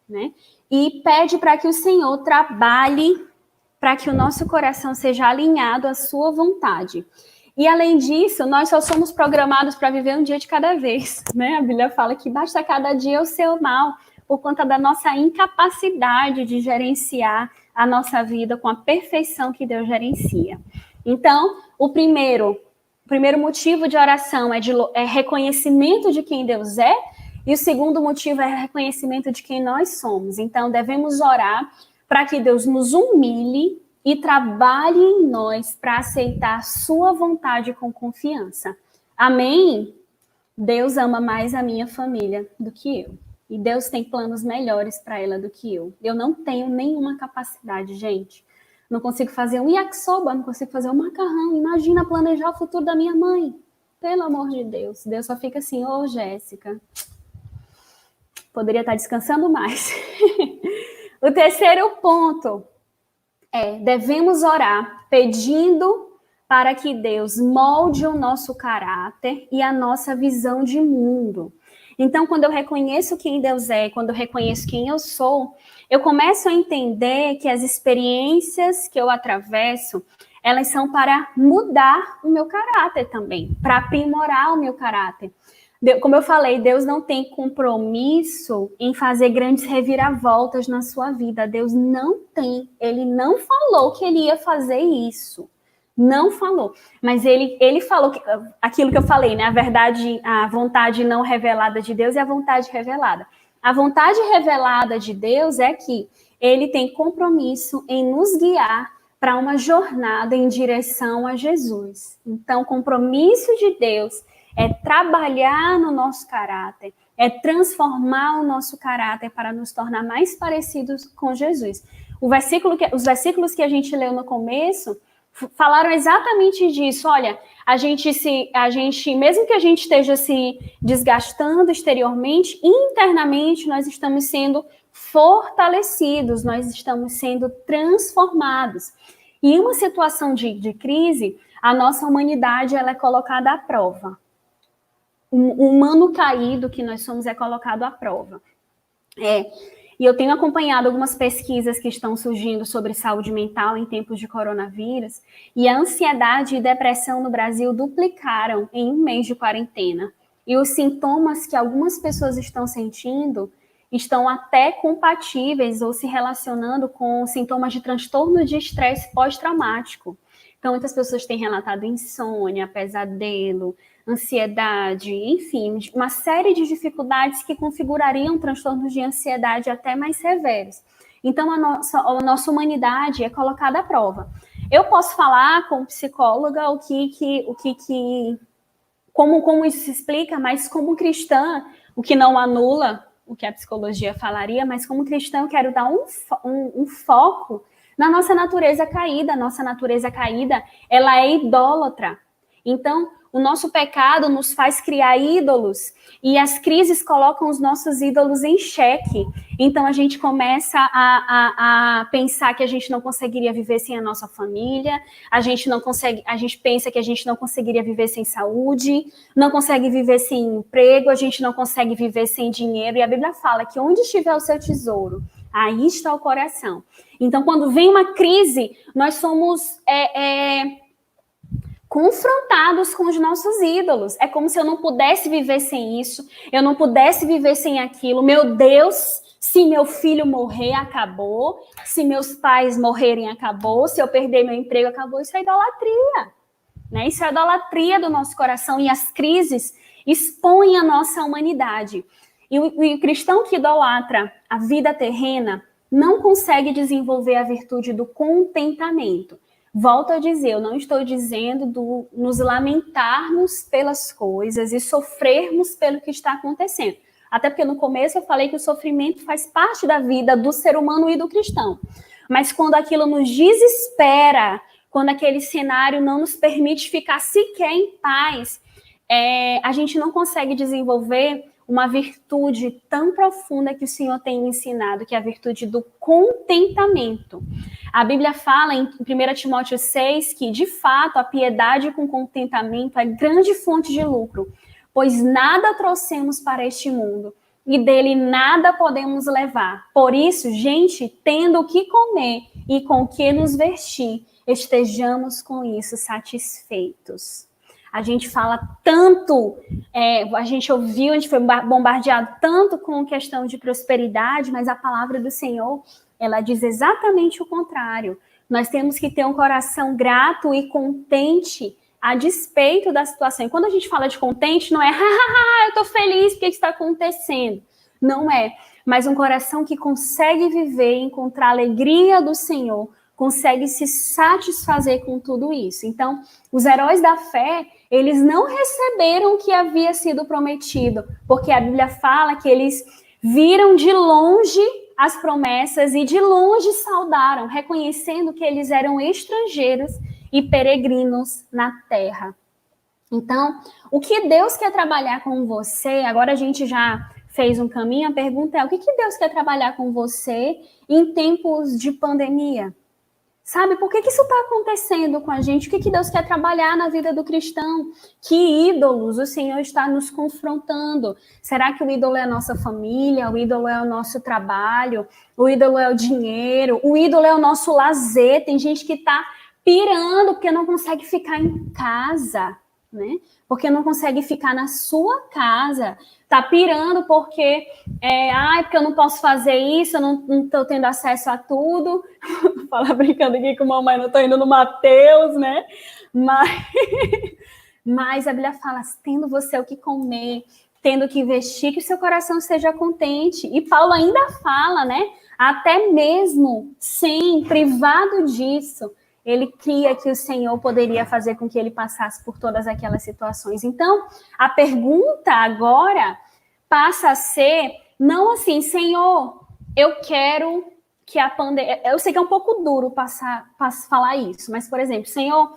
né? E pede para que o Senhor trabalhe para que o nosso coração seja alinhado à sua vontade. E, além disso, nós só somos programados para viver um dia de cada vez, né? A Bíblia fala que basta cada dia o seu mal, por conta da nossa incapacidade de gerenciar a nossa vida com a perfeição que Deus gerencia. Então, o primeiro motivo de oração é reconhecimento de quem Deus é, e o segundo motivo é reconhecimento de quem nós somos. Então, devemos orar para que Deus nos humilhe e trabalhe em nós para aceitar sua vontade com confiança. Amém? Deus ama mais a minha família do que eu. E Deus tem planos melhores para ela do que eu. Eu não tenho nenhuma capacidade, gente. Não consigo fazer um yakisoba, não consigo fazer um macarrão. Imagina planejar o futuro da minha mãe. Pelo amor de Deus. Deus só fica assim, Jéssica, poderia estar descansando mais. O terceiro ponto devemos orar pedindo para que Deus molde o nosso caráter e a nossa visão de mundo. Então, quando eu reconheço quem Deus é, quando eu reconheço quem eu sou, eu começo a entender que as experiências que eu atravesso, elas são para mudar o meu caráter também, para aprimorar o meu caráter. Como eu falei, Deus não tem compromisso em fazer grandes reviravoltas na sua vida. Deus não tem. Ele não falou que ele ia fazer isso. Não falou. Mas ele falou aquilo que eu falei, né? A verdade, a vontade não revelada de Deus e a vontade revelada. A vontade revelada de Deus é que ele tem compromisso em nos guiar para uma jornada em direção a Jesus. Então, o compromisso de Deus é trabalhar no nosso caráter, é transformar o nosso caráter para nos tornar mais parecidos com Jesus. Os versículos que a gente leu no começo falaram exatamente disso. Olha, a gente, mesmo que a gente esteja se desgastando exteriormente, internamente nós estamos sendo fortalecidos, nós estamos sendo transformados. E em uma situação de crise, a nossa humanidade ela é colocada à prova. O humano caído que nós somos é colocado à prova. E eu tenho acompanhado algumas pesquisas que estão surgindo sobre saúde mental em tempos de coronavírus, e a ansiedade e depressão no Brasil duplicaram em um mês de quarentena. E os sintomas que algumas pessoas estão sentindo estão até compatíveis ou se relacionando com sintomas de transtorno de estresse pós-traumático. Então, muitas pessoas têm relatado insônia, pesadelo, ansiedade, enfim, uma série de dificuldades que configurariam transtornos de ansiedade até mais severos. Então, a nossa humanidade é colocada à prova. Eu posso falar como psicóloga como isso se explica, mas como cristã, o que não anula o que a psicologia falaria, mas como cristã eu quero dar um foco na nossa natureza caída. A nossa natureza caída, ela é idólatra. Então, o nosso pecado nos faz criar ídolos e as crises colocam os nossos ídolos em xeque. Então, a gente começa a pensar que a gente não conseguiria viver sem a nossa família, a gente pensa que a gente não conseguiria viver sem saúde, não consegue viver sem emprego, a gente não consegue viver sem dinheiro. E a Bíblia fala que onde estiver o seu tesouro, aí está o coração. Então, quando vem uma crise, nós somos confrontados com os nossos ídolos. É como se eu não pudesse viver sem isso, eu não pudesse viver sem aquilo. Meu Deus, se meu filho morrer, acabou. Se meus pais morrerem, acabou. Se eu perder meu emprego, acabou. Isso é idolatria, né? Isso é idolatria do nosso coração, e as crises expõem a nossa humanidade. E o cristão que idolatra a vida terrena não consegue desenvolver a virtude do contentamento. Volto a dizer, eu não estou dizendo nos lamentarmos pelas coisas e sofrermos pelo que está acontecendo. Até porque no começo eu falei que o sofrimento faz parte da vida do ser humano e do cristão. Mas quando aquilo nos desespera, quando aquele cenário não nos permite ficar sequer em paz, a gente não consegue desenvolver uma virtude tão profunda que o Senhor tem ensinado, que é a virtude do contentamento. A Bíblia fala em 1 Timóteo 6 que, de fato, a piedade com contentamento é grande fonte de lucro, pois nada trouxemos para este mundo e dele nada podemos levar. Por isso, gente, tendo o que comer e com o que nos vestir, estejamos com isso satisfeitos. A gente fala tanto, a gente ouviu, a gente foi bombardeado tanto com questão de prosperidade, mas a palavra do Senhor, ela diz exatamente o contrário. Nós temos que ter um coração grato e contente a despeito da situação. E quando a gente fala de contente, não é, eu tô feliz, o que está acontecendo? Não é, mas um coração que consegue viver e encontrar a alegria do Senhor, consegue se satisfazer com tudo isso. Então, os heróis da fé, eles não receberam o que havia sido prometido, porque a Bíblia fala que eles viram de longe as promessas e de longe saudaram, reconhecendo que eles eram estrangeiros e peregrinos na terra. Então, o que Deus quer trabalhar com você, agora a gente já fez um caminho, a pergunta é, o que Deus quer trabalhar com você em tempos de pandemia? Sabe, por que isso está acontecendo com a gente? O que Deus quer trabalhar na vida do cristão? Que ídolos o Senhor está nos confrontando? Será que o ídolo é a nossa família? O ídolo é o nosso trabalho? O ídolo é o dinheiro? O ídolo é o nosso lazer? Tem gente que está pirando porque não consegue ficar em casa, né? Porque não consegue ficar na sua casa. Tá pirando porque, porque eu não posso fazer isso, eu não estou tendo acesso a tudo. Falar brincando aqui com a mamãe, não estou indo no Mateus, né? Mas a Bíblia fala, tendo você o que comer, tendo o que vestir, que o seu coração seja contente. E Paulo ainda fala, né? Até mesmo sem, privado disso, ele cria que o Senhor poderia fazer com que ele passasse por todas aquelas situações. Então, a pergunta agora passa a ser, não assim, Senhor, eu quero que a pandemia... Eu sei que é um pouco duro falar isso, mas, por exemplo, Senhor,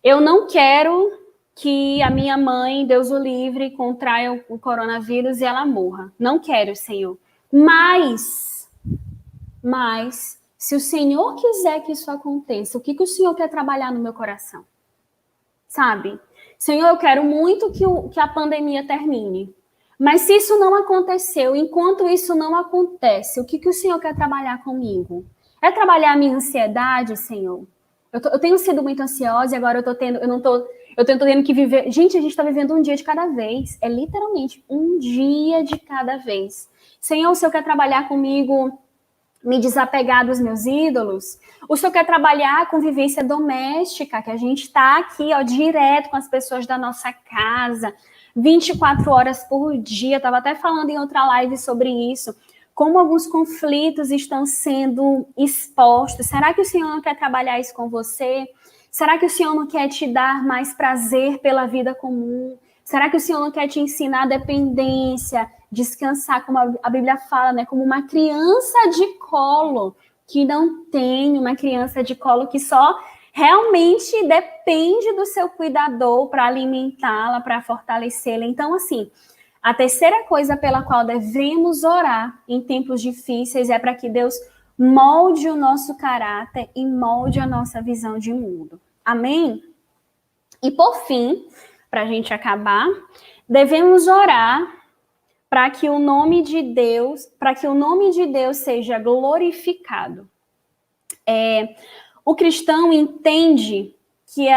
eu não quero que a minha mãe, Deus o livre, contraia o coronavírus e ela morra. Não quero, Senhor. Mas, se o Senhor quiser que isso aconteça, o que o Senhor quer trabalhar no meu coração? Sabe? Senhor, eu quero muito que a pandemia termine. Mas se isso não aconteceu, enquanto isso não acontece, o que o Senhor quer trabalhar comigo? É trabalhar a minha ansiedade, Senhor? Eu tenho sido muito ansiosa e agora eu tô tendo que viver... Gente, a gente está vivendo um dia de cada vez. É literalmente um dia de cada vez. Senhor, o Senhor quer trabalhar comigo... me desapegar dos meus ídolos, o Senhor quer trabalhar a convivência doméstica, que a gente está aqui, direto com as pessoas da nossa casa, 24 horas por dia, eu estava até falando em outra live sobre isso, como alguns conflitos estão sendo expostos. Será que o Senhor não quer trabalhar isso com você? Será que o Senhor não quer te dar mais prazer pela vida comum? Será que o Senhor não quer te ensinar dependência, descansar, como a Bíblia fala, né? Como uma criança de colo, que não tem uma criança de colo que só realmente depende do seu cuidador para alimentá-la, para fortalecê-la. Então, assim, a terceira coisa pela qual devemos orar em tempos difíceis é para que Deus molde o nosso caráter e molde a nossa visão de mundo. Amém? E por fim, para a gente acabar, devemos orar para que o nome de Deus seja glorificado. O cristão entende que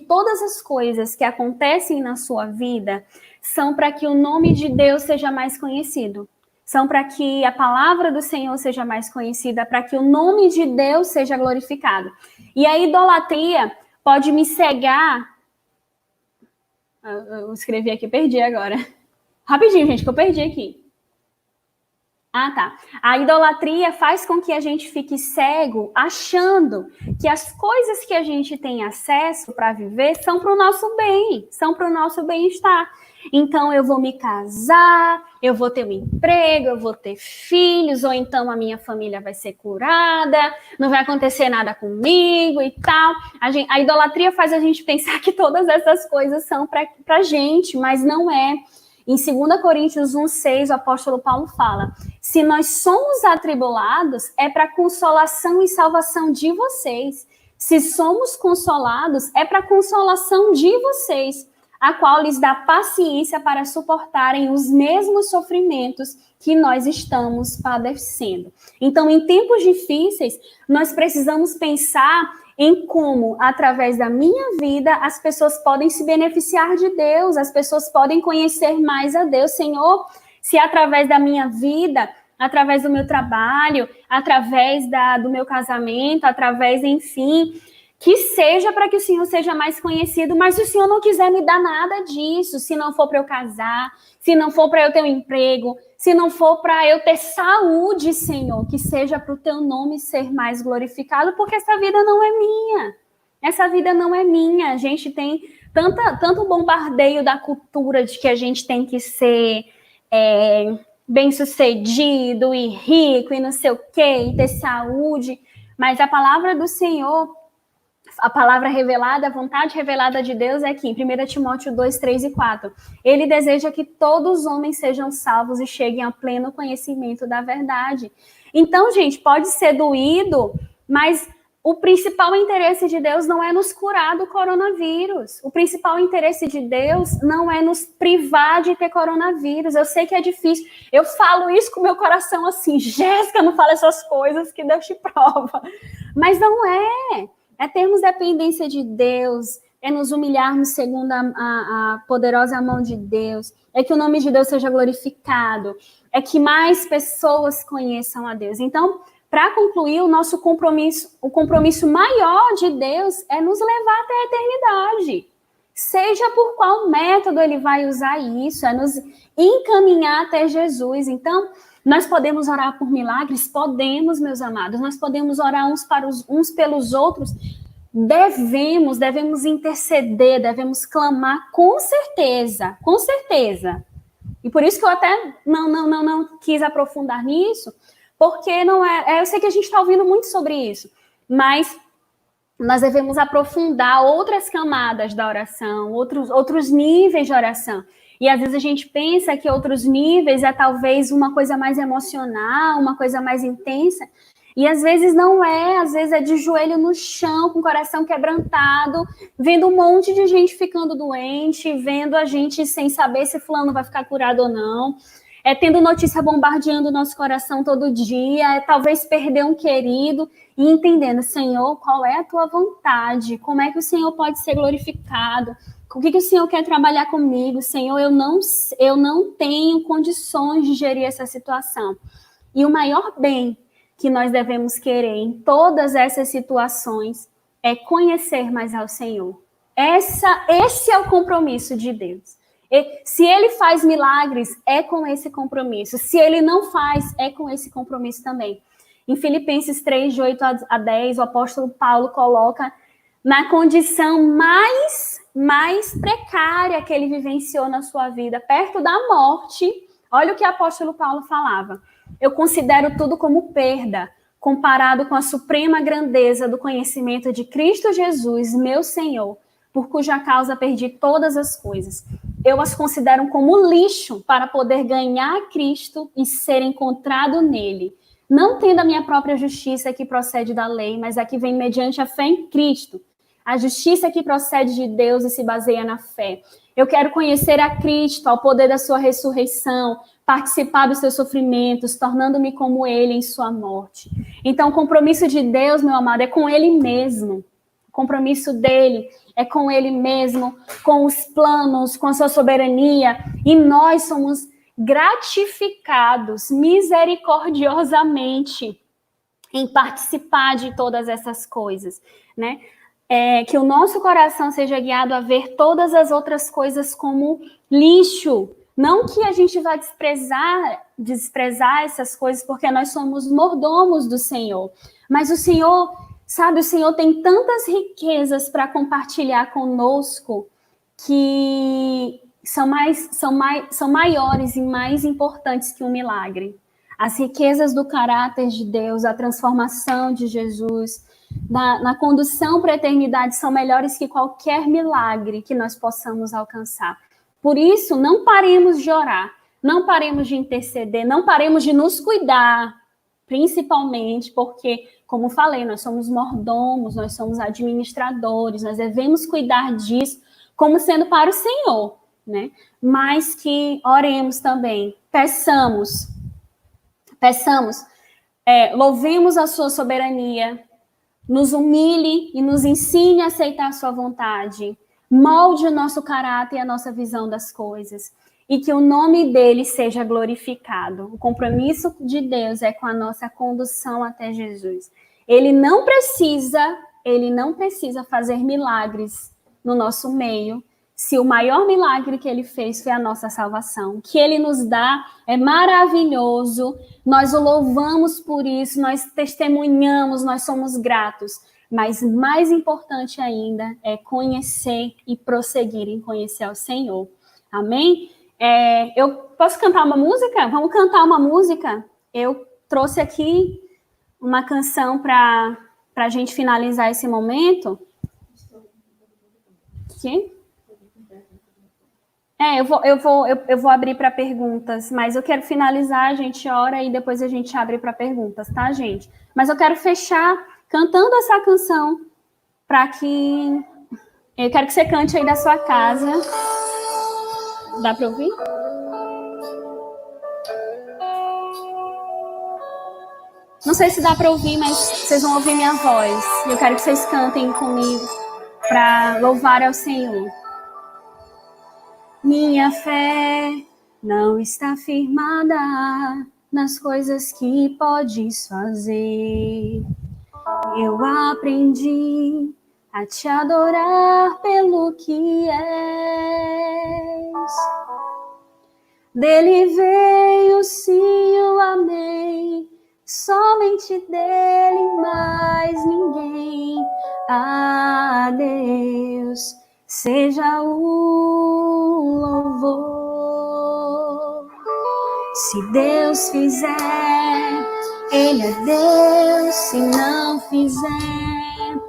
todas as coisas que acontecem na sua vida são para que o nome de Deus seja mais conhecido. São para que a palavra do Senhor seja mais conhecida, para que o nome de Deus seja glorificado. E a idolatria pode me cegar. Eu escrevi aqui, perdi agora. Rapidinho, gente, que eu perdi aqui. Ah, tá. A idolatria faz com que a gente fique cego, achando que as coisas que a gente tem acesso para viver são para o nosso bem, são para o nosso bem-estar. Então, eu vou me casar, eu vou ter um emprego, eu vou ter filhos, ou então a minha família vai ser curada, não vai acontecer nada comigo e tal. A idolatria faz a gente pensar que todas essas coisas são para a gente, mas não é. Em 2 Coríntios 1,6, o apóstolo Paulo fala: se nós somos atribulados, é para consolação e salvação de vocês. Se somos consolados, é para consolação de vocês, a qual lhes dá paciência para suportarem os mesmos sofrimentos que nós estamos padecendo. Então, em tempos difíceis, nós precisamos pensar em como, através da minha vida, as pessoas podem se beneficiar de Deus, as pessoas podem conhecer mais a Deus. Senhor, se através da minha vida, através do meu trabalho, através do meu casamento, através, enfim, que seja para que o Senhor seja mais conhecido, mas se o Senhor não quiser me dar nada disso, se não for para eu casar, se não for para eu ter um emprego, se não for para eu ter saúde, Senhor, que seja para o teu nome ser mais glorificado, porque essa vida não é minha. Essa vida não é minha. A gente tem tanto bombardeio da cultura de que a gente tem que ser bem-sucedido e rico e não sei o quê, e ter saúde. Mas a palavra do Senhor, a palavra revelada, a vontade revelada de Deus é aqui, em 1 Timóteo 2, 3 e 4. Ele deseja que todos os homens sejam salvos e cheguem a pleno conhecimento da verdade. Então, gente, pode ser doído, mas o principal interesse de Deus não é nos curar do coronavírus. O principal interesse de Deus não é nos privar de ter coronavírus. Eu sei que é difícil. Eu falo isso com meu coração assim: Jéssica, não fala essas coisas que Deus te prova. Mas não é. É termos dependência de Deus, é nos humilharmos segundo a poderosa mão de Deus, é que o nome de Deus seja glorificado, é que mais pessoas conheçam a Deus. Então, para concluir, o nosso compromisso, o compromisso maior de Deus é nos levar até a eternidade. Seja por qual método ele vai usar isso, é nos encaminhar até Jesus. Então, nós podemos orar por milagres? Podemos, meus amados. Nós podemos orar uns pelos outros? Devemos interceder, devemos clamar, com certeza, com certeza. E por isso que eu até não quis aprofundar nisso, porque não eu sei que a gente está ouvindo muito sobre isso, mas nós devemos aprofundar outras camadas da oração, outros níveis de oração. E às vezes a gente pensa que outros níveis é talvez uma coisa mais emocional, uma coisa mais intensa, e às vezes não é, às vezes é de joelho no chão, com o coração quebrantado, vendo um monte de gente ficando doente, vendo a gente sem saber se fulano vai ficar curado ou não, tendo notícia bombardeando o nosso coração todo dia, talvez perder um querido, e entendendo: Senhor, qual é a tua vontade? Como é que o Senhor pode ser glorificado? O que o Senhor quer trabalhar comigo? Senhor, eu não tenho condições de gerir essa situação. E o maior bem que nós devemos querer em todas essas situações é conhecer mais ao Senhor. Esse é o compromisso de Deus. Se ele faz milagres, é com esse compromisso. Se ele não faz, é com esse compromisso também. Em Filipenses 3, de 8 a 10, o apóstolo Paulo coloca na condição mais precária que ele vivenciou na sua vida, perto da morte. Olha o que o apóstolo Paulo falava: eu considero tudo como perda, comparado com a suprema grandeza do conhecimento de Cristo Jesus, meu Senhor, por cuja causa perdi todas as coisas. Eu as considero como lixo para poder ganhar Cristo e ser encontrado nele, não tendo a minha própria justiça que procede da lei, mas a que vem mediante a fé em Cristo, a justiça que procede de Deus e se baseia na fé. Eu quero conhecer a Cristo, ao poder da sua ressurreição, participar dos seus sofrimentos, tornando-me como ele em sua morte. Então, o compromisso de Deus, meu amado, é com ele mesmo. O compromisso dele é com ele mesmo, com os planos, com a sua soberania. E nós somos gratificados misericordiosamente em participar de todas essas coisas, né? Que o nosso coração seja guiado a ver todas as outras coisas como lixo. Não que a gente vá desprezar essas coisas, porque nós somos mordomos do Senhor. Mas o Senhor, sabe, o Senhor tem tantas riquezas para compartilhar conosco que são maiores e mais importantes que um milagre. As riquezas do caráter de Deus, a transformação de Jesus, na condução para a eternidade, são melhores que qualquer milagre que nós possamos alcançar. Por isso, não paremos de orar, não paremos de interceder, não paremos de nos cuidar, principalmente porque, como falei, nós somos mordomos, nós somos administradores, nós devemos cuidar disso como sendo para o Senhor, né? Mas que oremos também, peçamos, louvemos a sua soberania, nos humilhe e nos ensine a aceitar a sua vontade, molde o nosso caráter e a nossa visão das coisas, e que o nome dele seja glorificado. O compromisso de Deus é com a nossa condução até Jesus. Ele não precisa fazer milagres no nosso meio, se o maior milagre que ele fez foi a nossa salvação. O que ele nos dá é maravilhoso, nós o louvamos por isso, nós testemunhamos, nós somos gratos. Mas mais importante ainda é conhecer e prosseguir em conhecer ao Senhor. Amém? Eu posso cantar uma música? Vamos cantar uma música? Eu trouxe aqui uma canção para a gente finalizar esse momento. Sim? Eu vou abrir para perguntas, mas eu quero finalizar, a gente ora e depois a gente abre para perguntas, tá, gente? Mas eu quero fechar cantando essa canção para que... Eu quero que você cante aí da sua casa. Dá para ouvir? Não sei se dá para ouvir, mas vocês vão ouvir minha voz. Eu quero que vocês cantem comigo para louvar ao Senhor. Minha fé não está firmada nas coisas que podes fazer. Eu aprendi a te adorar pelo que és. Dele veio sim o amém, somente dele, mais ninguém. A Deus seja o louvor. Se Deus fizer, ele é Deus. Se não fizer,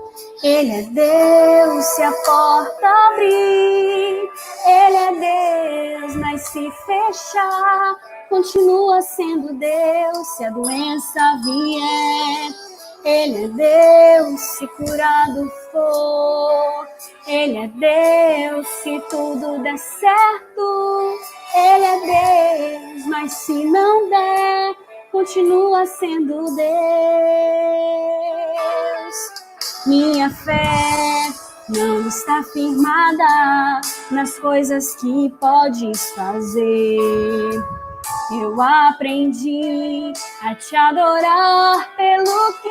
ele é Deus. Se a porta abrir, ele é Deus. Mas se fechar, continua sendo Deus. Se a doença vier, ele é Deus. Se curado for, ele é Deus. Se tudo der certo, ele é Deus. Mas se não der, continua sendo Deus. Minha fé não está firmada nas coisas que podes fazer. Eu aprendi a te adorar pelo que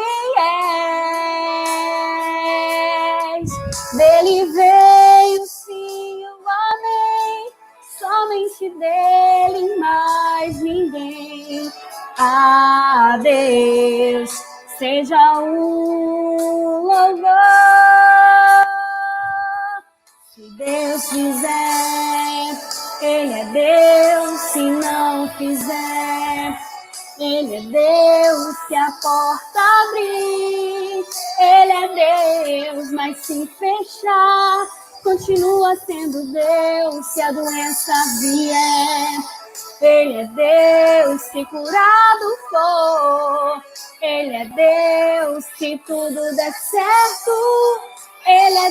és. Dele veio sim o amém, somente dele, mais ninguém. A Deus seja o louvor. Se Deus fizer, ele é Deus. Se não fizer, ele é Deus. Se a porta abrir, ele é Deus. Mas se fechar, continua sendo Deus. Se a doença vier, ele é Deus. Se curado for, ele é Deus. Se tudo der certo, ele é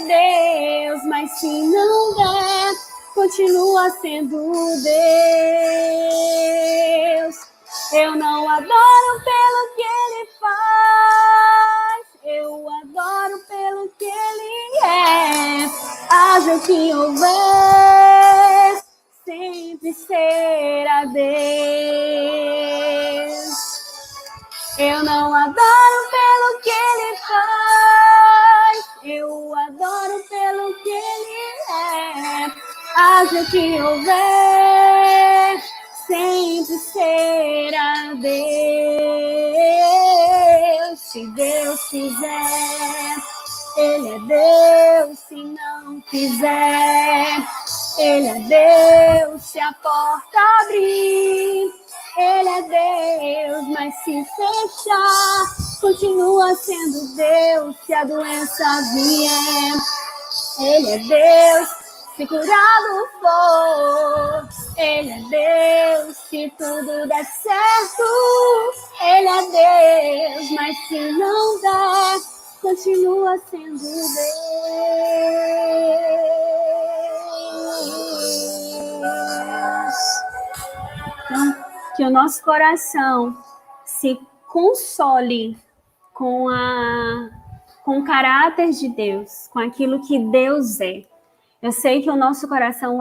Deus. Mas se não der, continua sendo Deus. Eu não adoro pelo que ele faz, eu adoro pelo que ele é. Haja o que houver, sempre será Deus. Eu não adoro pelo que ele faz, eu adoro pelo que ele é. Haja o que houver, Deus, se Deus quiser. Ele é Deus, se não quiser. Ele é Deus, se a porta abrir. Ele é Deus, mas se fechar, continua sendo Deus se a doença vier. Ele é Deus, se curado for. Ele é Deus, se tudo der certo. Ele é Deus, mas se não der, continua sendo Deus. Então, que o nosso coração se console com o caráter de Deus, com aquilo que Deus é. Eu sei que o nosso coração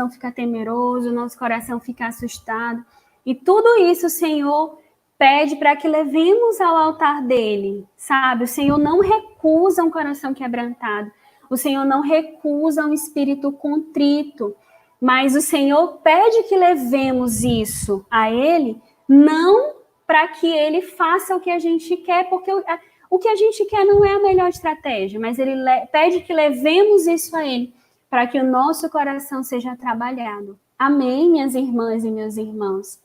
fica temeroso, o nosso coração fica assustado, e tudo isso o Senhor pede para que levemos ao altar dele, sabe? O Senhor não recusa um coração quebrantado, o Senhor não recusa um espírito contrito, mas o Senhor pede que levemos isso a ele, não para que ele faça o que a gente quer, porque o que a gente quer não é a melhor estratégia, mas ele pede que levemos isso a ele, para que o nosso coração seja trabalhado. Amém, minhas irmãs e meus irmãos?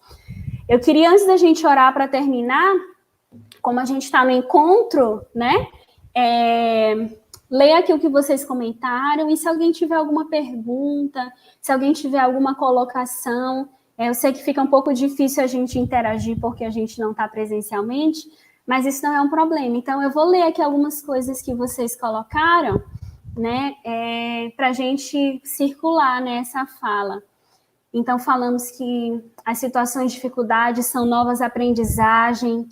Eu queria, antes da gente orar para terminar, como a gente está no encontro, né? Leia aqui o que vocês comentaram, e se alguém tiver alguma pergunta, se alguém tiver alguma colocação, eu sei que fica um pouco difícil a gente interagir porque a gente não está presencialmente, mas isso não é um problema. Então, eu vou ler aqui algumas coisas que vocês colocaram, né, para a gente circular nessa fala. Então, falamos que as situações de dificuldade são novas aprendizagens,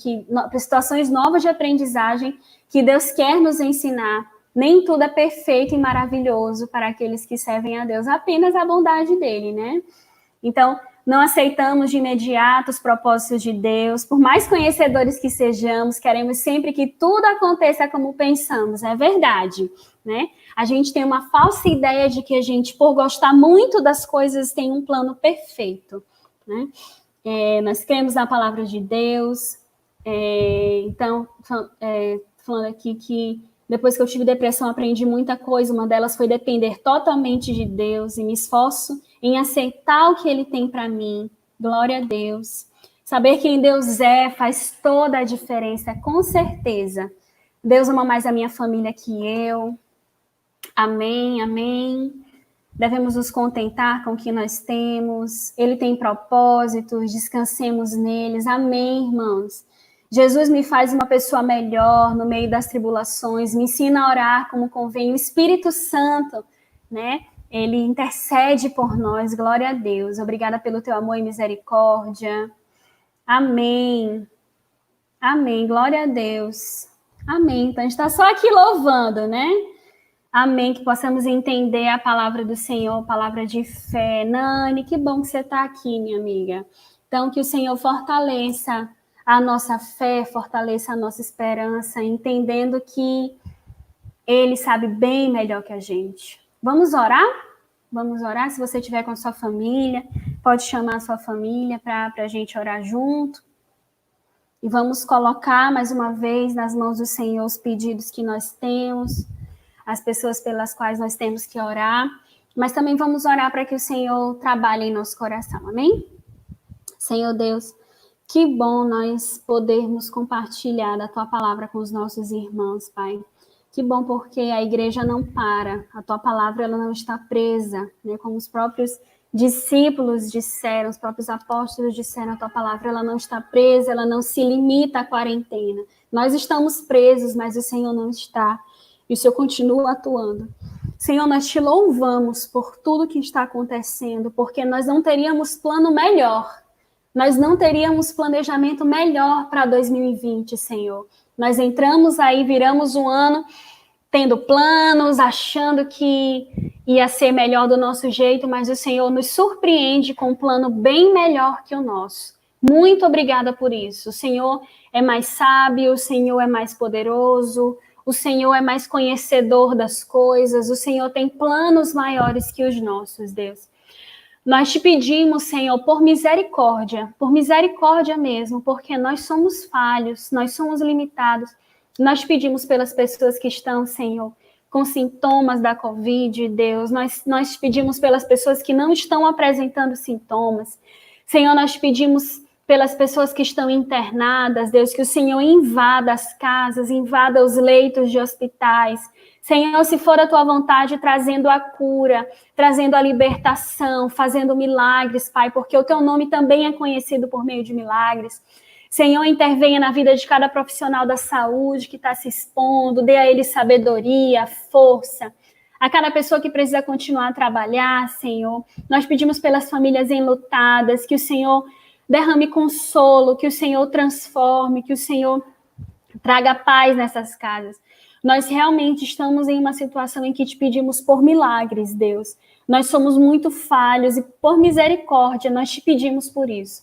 situações novas de aprendizagem que Deus quer nos ensinar. Nem tudo é perfeito e maravilhoso para aqueles que servem a Deus, apenas a bondade dele, né? Então, não aceitamos de imediato os propósitos de Deus, por mais conhecedores que sejamos, queremos sempre que tudo aconteça como pensamos, é verdade, né? A gente tem uma falsa ideia de que a gente, por gostar muito das coisas, tem um plano perfeito, né? Nós cremos na palavra de Deus, então, falando aqui que depois que eu tive depressão, aprendi muita coisa. Uma delas foi depender totalmente de Deus e me esforço em aceitar o que Ele tem para mim. Glória a Deus. Saber quem Deus faz toda a diferença, com certeza. Deus ama mais a minha família que eu. Amém, amém. Devemos nos contentar com o que nós temos. Ele tem propósitos, descansemos neles. Amém, irmãos. Jesus me faz uma pessoa melhor no meio das tribulações, me ensina a orar como convém. O Espírito Santo, né? Ele intercede por nós, glória a Deus. Obrigada pelo teu amor e misericórdia. Amém. Amém, glória a Deus. Amém. Então, a gente está só aqui louvando, né? Amém, que possamos entender a palavra do Senhor, palavra de fé. Nani, que bom que você está aqui, minha amiga. Então, que o Senhor fortaleça a nossa fé, fortaleça a nossa esperança, entendendo que Ele sabe bem melhor que a gente. Vamos orar? Vamos orar? Se você estiver com a sua família, pode chamar a sua família para a gente orar junto. E vamos colocar mais uma vez nas mãos do Senhor os pedidos que nós temos, as pessoas pelas quais nós temos que orar, mas também vamos orar para que o Senhor trabalhe em nosso coração, amém? Senhor Deus, que bom nós podermos compartilhar da Tua palavra com os nossos irmãos, Pai. Que bom porque a igreja não para, a Tua palavra ela não está presa, né? Como os próprios discípulos disseram, os próprios apóstolos disseram, a Tua palavra ela não está presa, ela não se limita à quarentena. Nós estamos presos, mas o Senhor não está, e o Senhor continua atuando. Senhor, nós Te louvamos por tudo que está acontecendo, porque nós não teríamos plano melhor. Nós não teríamos planejamento melhor para 2020, Senhor. Nós entramos aí, viramos um ano tendo planos, achando que ia ser melhor do nosso jeito, mas o Senhor nos surpreende com um plano bem melhor que o nosso. Muito obrigada por isso. O Senhor é mais sábio, o Senhor é mais poderoso, o Senhor é mais conhecedor das coisas, o Senhor tem planos maiores que os nossos, Deus. Nós te pedimos, Senhor, por misericórdia mesmo, porque nós somos falhos, nós somos limitados. Nós te pedimos pelas pessoas que estão, Senhor, com sintomas da Covid, Deus. Nós te pedimos pelas pessoas que não estão apresentando sintomas. Senhor, nós te pedimos pelas pessoas que estão internadas, Deus, que o Senhor invada as casas, invada os leitos de hospitais. Senhor, se for a tua vontade, trazendo a cura, trazendo a libertação, fazendo milagres, Pai, porque o teu nome também é conhecido por meio de milagres. Senhor, intervenha na vida de cada profissional da saúde que está se expondo, dê a ele sabedoria, força. A cada pessoa que precisa continuar a trabalhar, Senhor. Nós pedimos pelas famílias enlutadas, que o Senhor derrame consolo, que o Senhor transforme, que o Senhor traga paz nessas casas. Nós realmente estamos em uma situação em que te pedimos por milagres, Deus. Nós somos muito falhos e por misericórdia nós te pedimos por isso.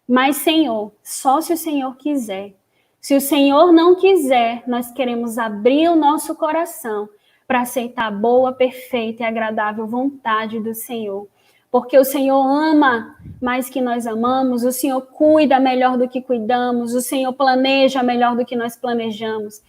Mas, Senhor, só se o Senhor quiser. Se o Senhor não quiser, nós queremos abrir o nosso coração para aceitar a boa, perfeita e agradável vontade do Senhor. Porque o Senhor ama mais que nós amamos, o Senhor cuida melhor do que cuidamos, o Senhor planeja melhor do que nós planejamos.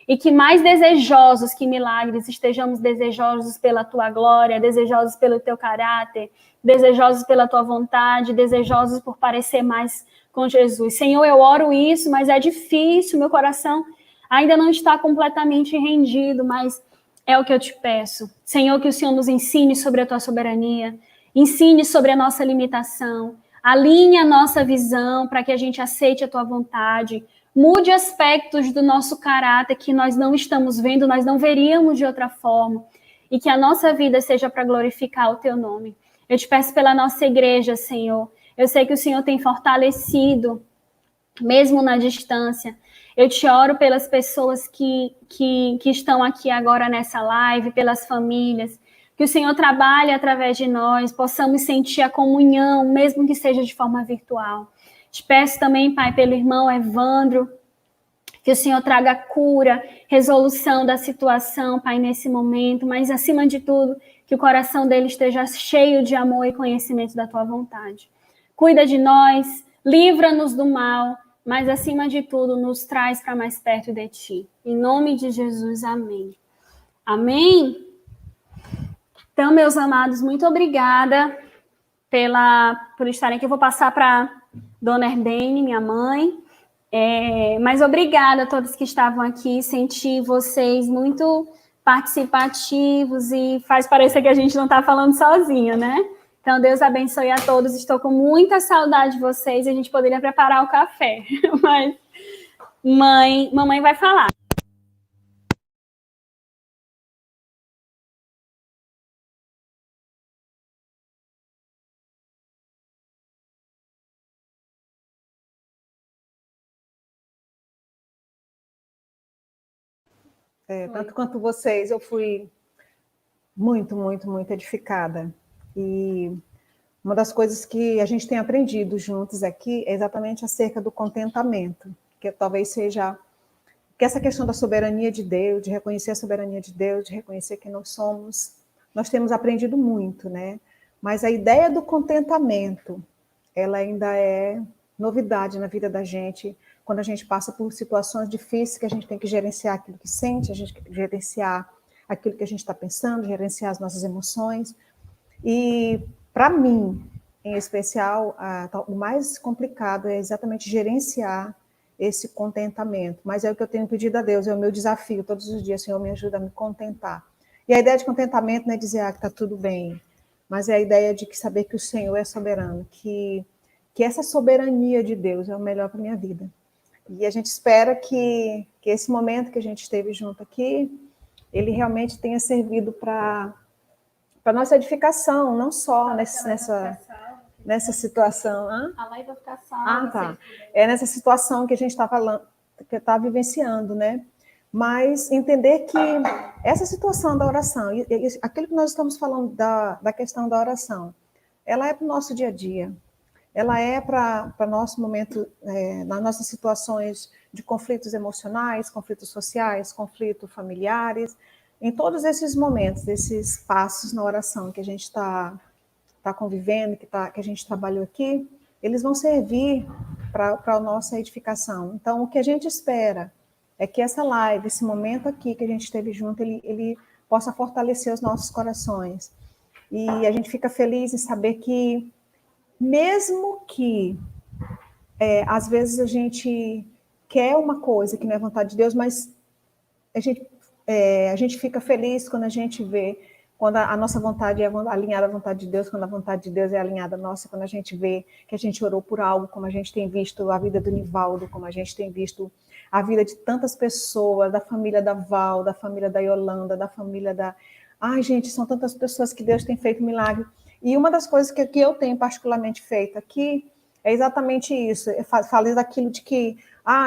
E que mais desejosos que milagres, estejamos desejosos pela tua glória, desejosos pelo teu caráter, desejosos pela tua vontade, desejosos por parecer mais com Jesus. Senhor, eu oro isso, mas é difícil, meu coração ainda não está completamente rendido, mas é o que eu te peço. Senhor, que o Senhor nos ensine sobre a tua soberania, ensine sobre a nossa limitação, alinhe a nossa visão para que a gente aceite a tua vontade, mude aspectos do nosso caráter que nós não estamos vendo, nós não veríamos de outra forma, e que a nossa vida seja para glorificar o teu nome. Eu te peço pela nossa igreja, Senhor. Eu sei que o Senhor tem fortalecido, mesmo na distância. Eu te oro pelas pessoas que estão aqui agora nessa live, pelas famílias, que o Senhor trabalhe através de nós, possamos sentir a comunhão, mesmo que seja de forma virtual. Te peço também, Pai, pelo irmão Evandro, que o Senhor traga cura, resolução da situação, Pai, nesse momento, mas, acima de tudo, que o coração dele esteja cheio de amor e conhecimento da tua vontade. Cuida de nós, livra-nos do mal, mas, acima de tudo, nos traz para mais perto de ti. Em nome de Jesus, amém. Amém? Então, meus amados, muito obrigada por estarem aqui. Eu vou passar para Dona Erdene, minha mãe. Mas obrigada a todos que estavam aqui. Senti vocês muito participativos e faz parecer que a gente não está falando sozinha, né? Então, Deus abençoe a todos. Estou com muita saudade de vocês. A gente poderia preparar o café, mas mamãe vai falar. Tanto quanto vocês, eu fui muito, muito, muito edificada. E uma das coisas que a gente tem aprendido juntos aqui é exatamente acerca do contentamento, que talvez seja que essa questão da soberania de Deus, de reconhecer a soberania de Deus, de reconhecer quem nós somos, nós temos aprendido muito, né? Mas a ideia do contentamento, ela ainda é novidade na vida da gente, quando a gente passa por situações difíceis, que a gente tem que gerenciar aquilo que sente, a gente tem que gerenciar aquilo que a gente está pensando, gerenciar as nossas emoções. E, para mim, em especial, o mais complicado é exatamente gerenciar esse contentamento. Mas é o que eu tenho pedido a Deus, é o meu desafio todos os dias. Senhor, me ajuda a me contentar. E a ideia de contentamento não é dizer que está tudo bem, mas é a ideia de saber que o Senhor é soberano, que essa soberania de Deus é o melhor para a minha vida. E a gente espera que esse momento que a gente esteve junto aqui, ele realmente tenha servido para nossa edificação, não só nessa situação. A live vai ficar salva. Tá. É nessa situação que a gente está falando, que está vivenciando, né? Mas entender que essa situação da oração, e aquilo que nós estamos falando da questão da oração, ela é para o nosso dia a dia. Ela é para nosso momento, nas nossas situações de conflitos emocionais, conflitos sociais, conflitos familiares, em todos esses momentos, esses passos na oração que a gente está tá convivendo, que a gente trabalhou aqui, eles vão servir para a nossa edificação. Então, o que a gente espera é que essa live, esse momento aqui que a gente esteve junto, ele possa fortalecer os nossos corações. E a gente fica feliz em saber que, mesmo que às vezes a gente quer uma coisa que não é vontade de Deus, mas a gente fica feliz quando a gente vê, quando a nossa vontade é alinhada à vontade de Deus, quando a vontade de Deus é alinhada à nossa, quando a gente vê que a gente orou por algo, como a gente tem visto a vida do Nivaldo, como a gente tem visto a vida de tantas pessoas, da família da Val, da família da Yolanda, da família da... Ai, gente, são tantas pessoas que Deus tem feito milagre. E uma das coisas que eu tenho particularmente feito aqui é exatamente isso. Eu falei daquilo de que,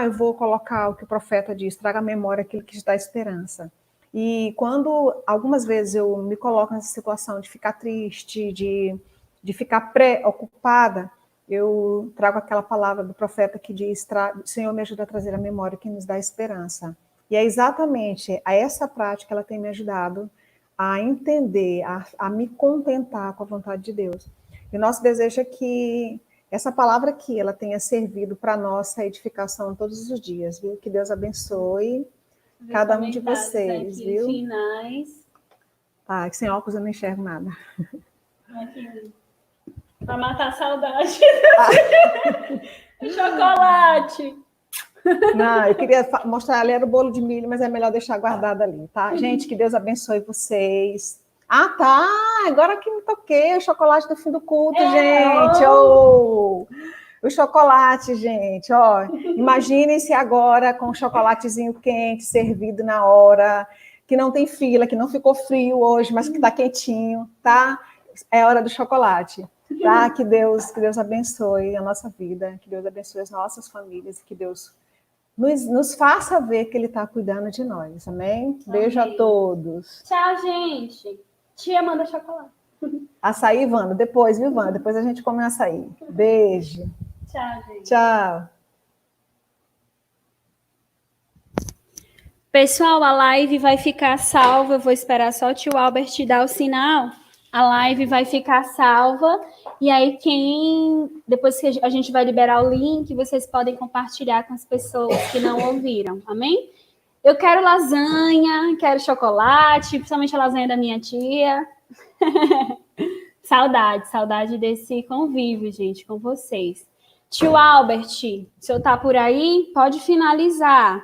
eu vou colocar o que o profeta diz, traga à memória aquilo que te dá esperança. E quando, algumas vezes, eu me coloco nessa situação de ficar triste, de ficar preocupada, eu trago aquela palavra do profeta que diz, Senhor, me ajuda a trazer a memória que nos dá esperança. E é exatamente a essa prática ela tem me ajudado a entender, a me contentar com a vontade de Deus. E o nosso desejo é que essa palavra aqui, ela tenha servido para a nossa edificação todos os dias, viu? Que Deus abençoe cada um de vocês, viu? Finais. Que sem óculos eu não enxergo nada. Para matar a saudade. Chocolate. Não, eu queria mostrar ali, era o bolo de milho, mas é melhor deixar guardado ali, tá? Gente, que Deus abençoe vocês. Tá, agora que me toquei, o chocolate do fim do culto, gente. O chocolate, gente, imaginem se agora com o chocolatezinho quente, servido na hora, que não tem fila, que não ficou frio hoje, mas que está quentinho, tá? É hora do chocolate, tá? Que Deus abençoe a nossa vida, que Deus abençoe as nossas famílias, que Deus nos faça ver que Ele está cuidando de nós, amém? Beijo a todos. Tchau, gente. Tia manda chocolate. Açaí, Wanda, depois, viu, Wanda? Depois a gente come açaí. Beijo. Tchau, gente. Tchau. Pessoal, a live vai ficar salva. Eu vou esperar só o tio Albert dar o sinal. A live vai ficar salva. E aí, depois que a gente vai liberar o link, vocês podem compartilhar com as pessoas que não ouviram. Amém? Eu quero lasanha, quero chocolate, principalmente a lasanha da minha tia. Saudade desse convívio, gente, com vocês. Tio Albert, o senhor tá por aí? Pode finalizar.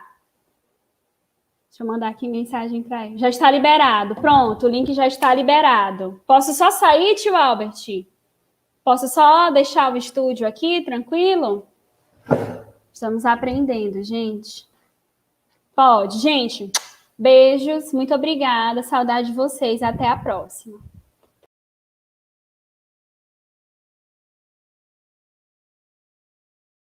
Deixa eu mandar aqui mensagem para ele. Já está liberado. Pronto, o link já está liberado. Posso só sair, tio Albert? Posso só deixar o estúdio aqui, tranquilo? Estamos aprendendo, gente. Pode, gente. Beijos, muito obrigada. Saudade de vocês. Até a próxima.